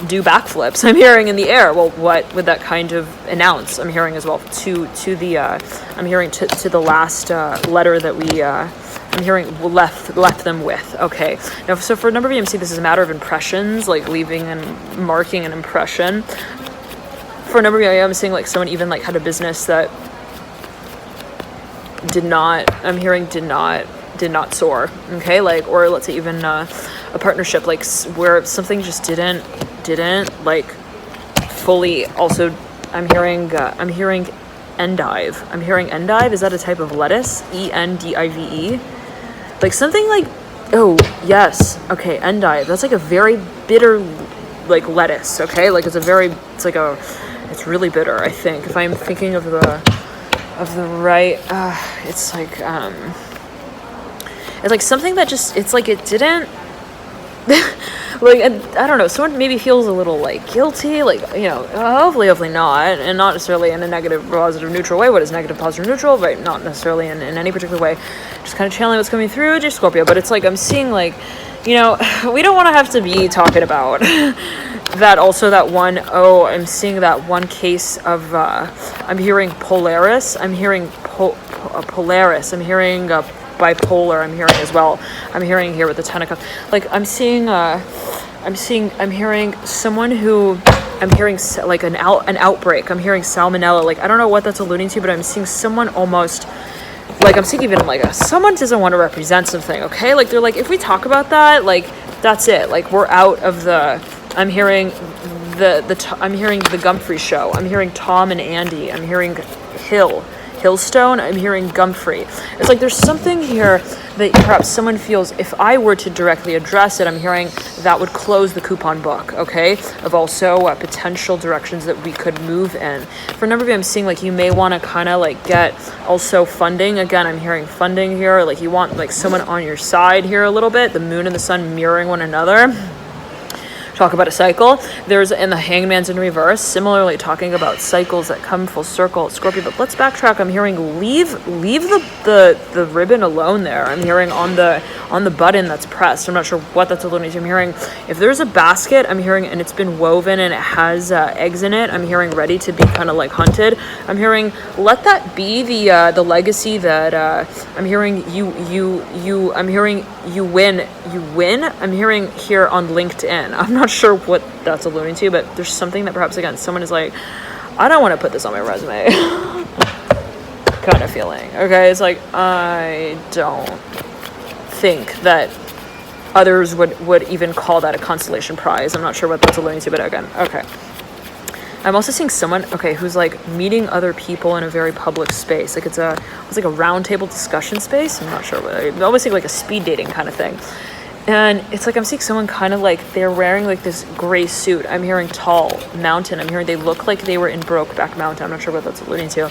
do backflips, I'm hearing in the air. Well, what would that kind of announce? I'm hearing as well to the I'm hearing to the last letter that we I'm hearing left them with. Okay, now so for a number of you, I'm seeing this is a matter of impressions, like leaving and marking an impression. For a number of you, I'm seeing like someone even like had a business that did not soar. Okay, like, or let's say even a partnership like where something just didn't like fully. Also, I'm hearing endive. I'm hearing endive. Is that a type of lettuce? ENDIVE? Like something like, oh yes, okay, endive. That's like a very bitter like lettuce. Okay, like it's really bitter. I think if I'm thinking of the right, it's like something that just, it's like it didn't. Like, I don't know, someone maybe feels a little like guilty, like, hopefully not, and not necessarily in a negative, positive, neutral way. What is negative, positive, neutral? Right, not necessarily in any particular way, just kind of channeling what's coming through, just Scorpio. But it's like, I'm seeing like, we don't want to have to be talking about that. Also, that one, I'm seeing that one case of, I'm hearing Polaris, I'm hearing Polaris, I'm hearing bipolar, I'm hearing as well. I'm hearing here with the Ten of Cups. Like, I'm hearing someone who, I'm hearing like an outbreak. I'm hearing salmonella. Like, I don't know what that's alluding to, but I'm seeing someone almost, like, I'm seeing even like someone doesn't want to represent something. Okay, like they're like, if we talk about that, like that's it. Like, we're out of the. I'm hearing I'm hearing the Gumfrey show. I'm hearing Tom and Andy. I'm hearing Hillstone. I'm hearing Gumfrey. It's like there's something here that perhaps someone feels, if I were to directly address it, I'm hearing that would close the coupon book, okay, of also potential directions that we could move in. For a number of you, I'm seeing like you may want to kind of like get also funding. Again, I'm hearing funding here, like you want like someone on your side here a little bit, the moon and the sun mirroring one another. Talk about a cycle. There's in the Hangman's in reverse, similarly talking about cycles that come full circle, Scorpio. But let's backtrack. I'm hearing leave the ribbon alone there. I'm hearing on the button that's pressed. I'm not sure what that's alluding to. I'm hearing if there's a basket, I'm hearing, and it's been woven and it has eggs in it, I'm hearing ready to be kind of like hunted. I'm hearing let that be the legacy that I'm hearing you I'm hearing you win. I'm hearing here on LinkedIn. I'm not sure what that's alluding to, but there's something that perhaps, again, someone is like, I don't want to put this on my resume. kind of feeling. Okay, it's like, I don't think that others would even call that a consolation prize. I'm not sure what that's alluding to, but again, okay. I'm also seeing someone, okay, who's like meeting other people in a very public space. Like it's like a round table discussion space. I'm not sure what, I always think like a speed dating kind of thing. And it's like I'm seeing someone kind of like they're wearing like this gray suit. I'm hearing tall mountain. I'm hearing they look like they were in Brokeback Mountain. I'm not sure what that's alluding to.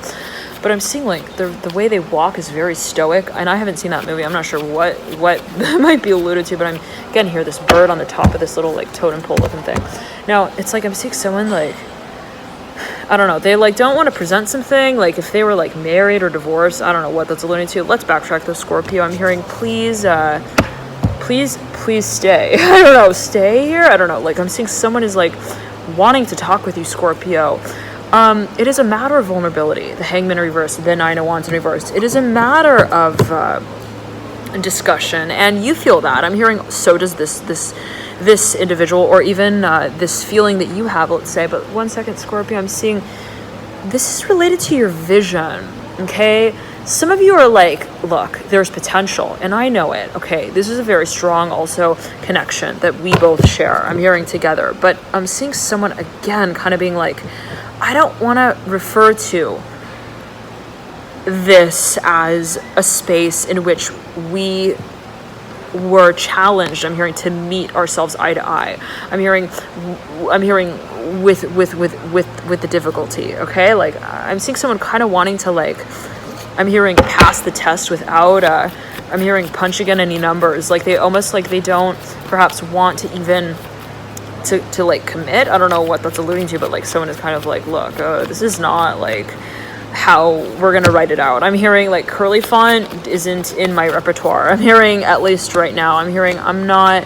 But I'm seeing like the way they walk is very stoic. And I haven't seen that movie. I'm not sure what that might be alluded to. But I'm again hear this bird on the top of this little like totem pole looking thing. Now it's like I'm seeing someone like, I don't know, they like don't want to present something, like if they were like married or divorced, I don't know what that's alluding to. Let's backtrack though, Scorpio. I'm hearing please stay. I don't know, stay here? I don't know, like I'm seeing someone is like wanting to talk with you, Scorpio. It is a matter of vulnerability. The Hangman in reverse, the Nine of Wands in reverse. It is a matter of discussion, and you feel that. I'm hearing so does this individual, or even this feeling that you have, let's say. But one second, Scorpio, I'm seeing this is related to your vision, okay? Some of you are like, look, there's potential, and I know it, okay? This is a very strong also connection that we both share. I'm hearing together, but I'm seeing someone again kind of being like, I don't want to refer to this as a space in which we were challenged. I'm hearing to meet ourselves eye to eye. I'm hearing with the difficulty, okay? Like I'm seeing someone kind of wanting to like, I'm hearing pass the test without I'm hearing punch again any numbers. Like they almost like they don't perhaps want to even to like commit. I don't know what that's alluding to, but like someone is kind of like, look, this is not like how we're gonna write it out. I'm hearing like curly font isn't in my repertoire. I'm hearing, at least right now, I'm hearing I'm not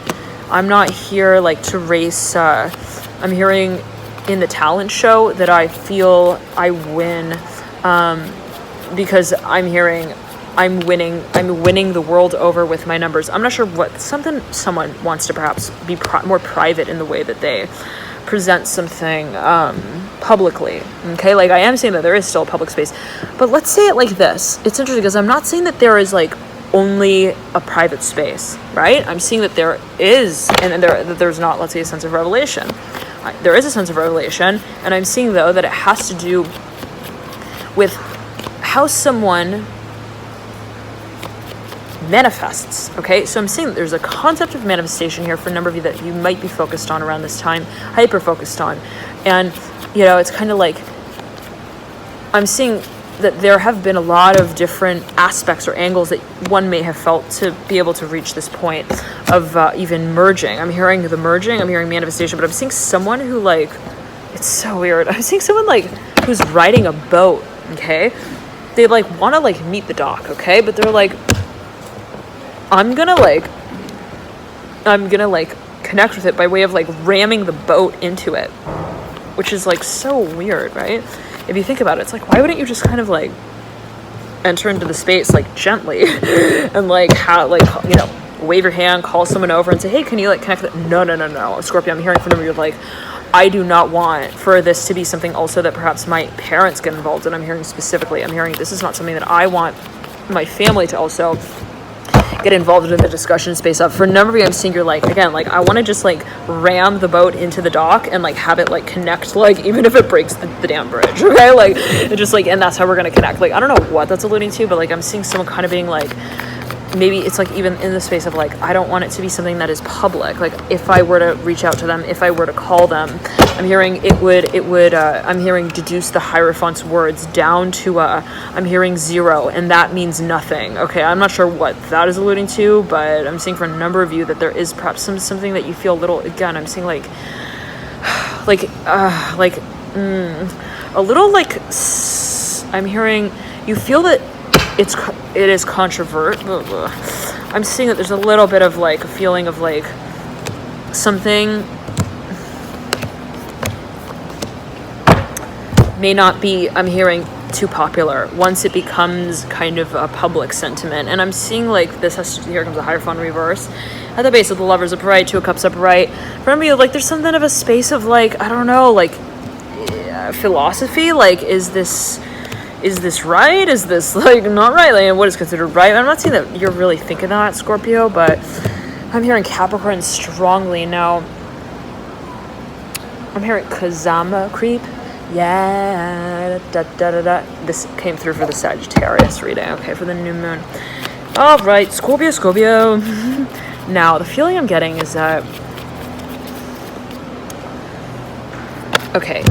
here like to race. I'm hearing in the talent show that I feel I win because I'm hearing I'm winning the world over with my numbers. I'm not sure what someone wants to perhaps be more private in the way that they present something publicly, okay? Like I am saying that there is still a public space, but let's say it like this. It's interesting because I'm not saying that there is like only a private space, right? I'm seeing that there is, and that there's not, let's say, a sense of revelation. There is a sense of revelation, and I'm seeing though that it has to do with how someone manifests, okay? So I'm saying that there's a concept of manifestation here for a number of you that you might be focused on around this time, hyper focused on. And, you know, it's kind of like, I'm seeing that there have been a lot of different aspects or angles that one may have felt to be able to reach this point of even merging. I'm hearing the merging, I'm hearing manifestation, but I'm seeing someone who like, it's so weird. I'm seeing someone like who's riding a boat, okay? They like want to like meet the dock, okay? But they're like, I'm gonna connect with it by way of like ramming the boat into it, which is like so weird, right? If you think about it, it's like, why wouldn't you just kind of like enter into the space like gently and like how, like, you know, wave your hand, call someone over and say, hey, can you like connect with it? No, Scorpio, I'm hearing from you like, I do not want for this to be something also that perhaps my parents get involved in. I'm hearing specifically, I'm hearing this is not something that I want my family to also get involved in the discussion space of. For a number of you, I'm seeing you're like, again, like I want to just like ram the boat into the dock and like have it like connect, like even if it breaks the damn bridge, okay? Like it just like, and that's how we're gonna connect. Like I don't know what that's alluding to, but like I'm seeing someone kind of being like, maybe it's like even in the space of like, I don't want it to be something that is public. Like if I were to reach out to them, if I were to call them, I'm hearing it would I'm hearing deduce the Hierophant's words down to I'm hearing 0, and that means nothing. Okay, I'm not sure what that is alluding to, but I'm seeing for a number of you that there is perhaps something that you feel a little, again, I'm seeing like a little like, I'm hearing you feel that it is controversial. I'm seeing that there's a little bit of like a feeling of like something may not be, I'm hearing, too popular once it becomes kind of a public sentiment. And I'm seeing like this has to, here comes a Hierophant reverse at the base of the Lovers upright, 2 of Cups upright. For me, like there's something of a space of like, I don't know, like philosophy, like is this is this right? Is this like not right? Like, what is considered right? I'm not saying that you're really thinking that, Scorpio, but I'm hearing Capricorn strongly. Now, I'm hearing Kazama creep. Yeah, da, da, da, da. This came through for the Sagittarius reading. Okay, for the new moon. All right, Scorpio. Now, the feeling I'm getting is that, okay,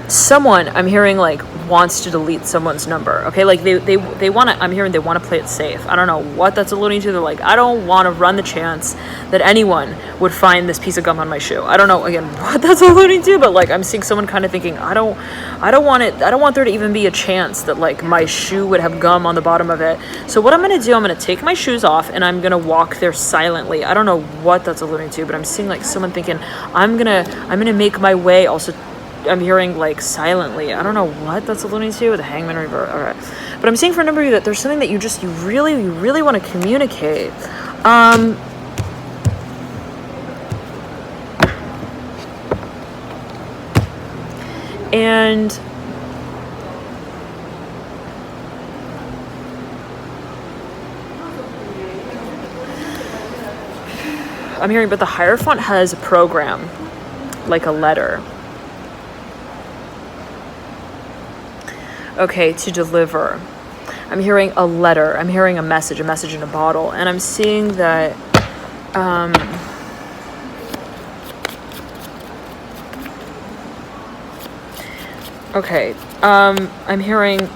someone, I'm hearing, like, wants to delete someone's number, okay? Like, they want to, I'm hearing they want to play it safe. I don't know what that's alluding to. They're like, I don't want to run the chance that anyone would find this piece of gum on my shoe. I don't know, again, what that's alluding to, but, like, I'm seeing someone kind of thinking, I don't want there to even be a chance that, like, my shoe would have gum on the bottom of it. So what I'm going to do, I'm going to take my shoes off and I'm going to walk there silently. I don't know what that's alluding to, but I'm seeing, like, someone thinking, I'm going to make my way also. I'm hearing, like, silently. I don't know what that's alluding to. The Hangman reverse. All right. But I'm seeing for a number of you that there's something that you really want to communicate. And I'm hearing, but the Hierophant has a program, like a letter. Okay, to deliver. I'm hearing a letter. I'm hearing a message in a bottle. And I'm seeing that, okay, I'm hearing,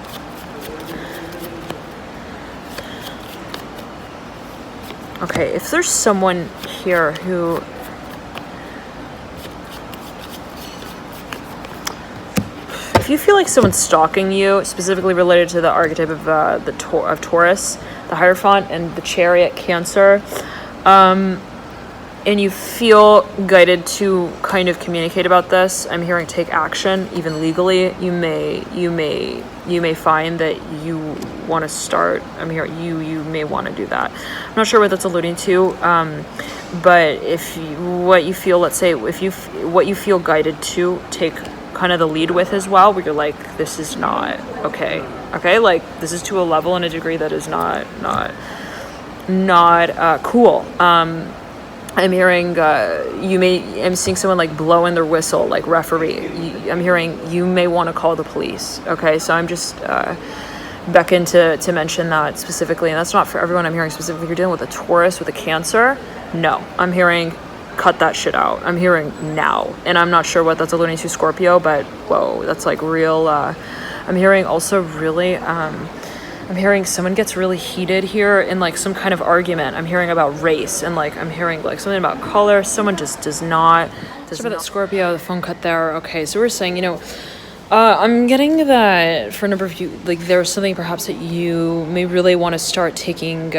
okay, if there's someone here who, if you feel like someone's stalking you, specifically related to the archetype of of Taurus, the Hierophant, and the Chariot, Cancer, and you feel guided to kind of communicate about this, I'm hearing take action, even legally. You may find that you want to start. I'm hearing you may want to do that. I'm not sure what that's alluding to, but what you feel guided to take kind of the lead with as well, where you're like, this is not okay, like this is to a level and a degree that is not cool. I'm hearing I'm seeing someone like blowing their whistle, like referee. I'm hearing you may want to call the police. Okay, so I'm just beckoned to mention that specifically, and that's not for everyone. I'm hearing specifically you're dealing with a Taurus with a Cancer. No, I'm hearing cut that shit out. I'm hearing now, and I'm not sure what that's alluding to, Scorpio, but whoa, that's like real. I'm hearing also really. I'm hearing someone gets really heated here in like some kind of argument. I'm hearing about race, and like I'm hearing like something about color. Someone just does not. Sorry about that, Scorpio. The phone cut there. Okay, so we're saying, I'm getting that for a number of you, like there's something perhaps that you may really want to start taking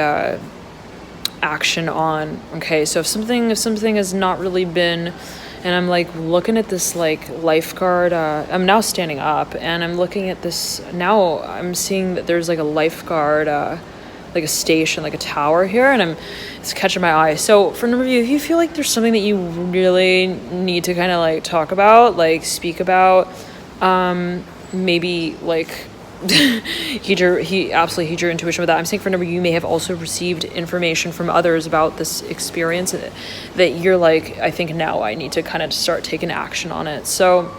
action on. Okay, so if something has not really been, and I'm like looking at this like lifeguard, I'm now standing up and I'm looking at this, now I'm seeing that there's like a lifeguard, like a station, like a tower here, and it's catching my eye. So for a number of you, if you feel like there's something that you really need to kind of like talk about, like speak about, maybe like he absolutely heed your intuition with that. I'm saying for a number, you may have also received information from others about this experience that you're like, I think now I need to kind of start taking action on it. So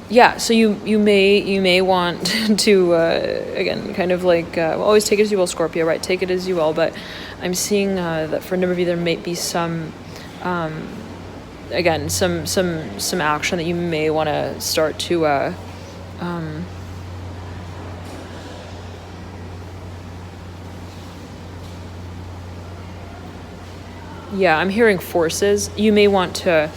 yeah, so you may want to again kind of like always take it as you will, Scorpio, right? Take it as you will. But I'm seeing that for a number of you there may be some again some action that you may want to start to yeah, I'm hearing forces you may want to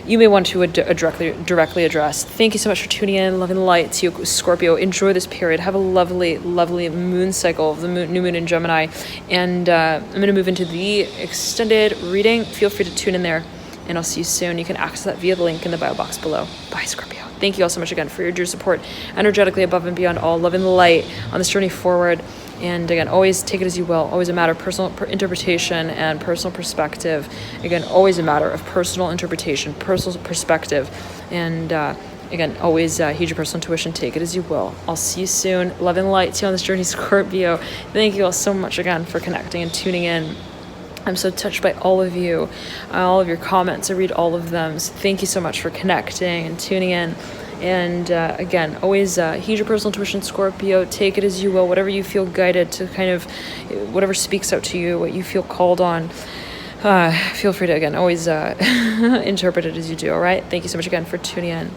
directly address. Thank you so much for tuning in. Love and light to you, Scorpio. Enjoy this period. Have a lovely moon cycle of the new moon in Gemini, and I'm going to move into the extended reading. Feel free to tune in there, and I'll see you soon. You can access that via the link in the bio box below. Bye, Scorpio. Thank you all so much again for your dear support, energetically above and beyond all, love and light on this journey forward. And again, always take it as you will. Always a matter of personal interpretation and personal perspective. Again, always a matter of personal interpretation, personal perspective. And again, always heed your personal intuition, take it as you will. I'll see you soon. Love and light to you on this journey, Scorpio. Thank you all so much again for connecting and tuning in. I'm so touched by all of you, all of your comments. I read all of them. So thank you so much for connecting and tuning in. And again, always heed your personal intuition, Scorpio. Take it as you will, whatever you feel guided to, kind of whatever speaks out to you, what you feel called on. Feel free to, again, always interpret it as you do, all right? Thank you so much again for tuning in.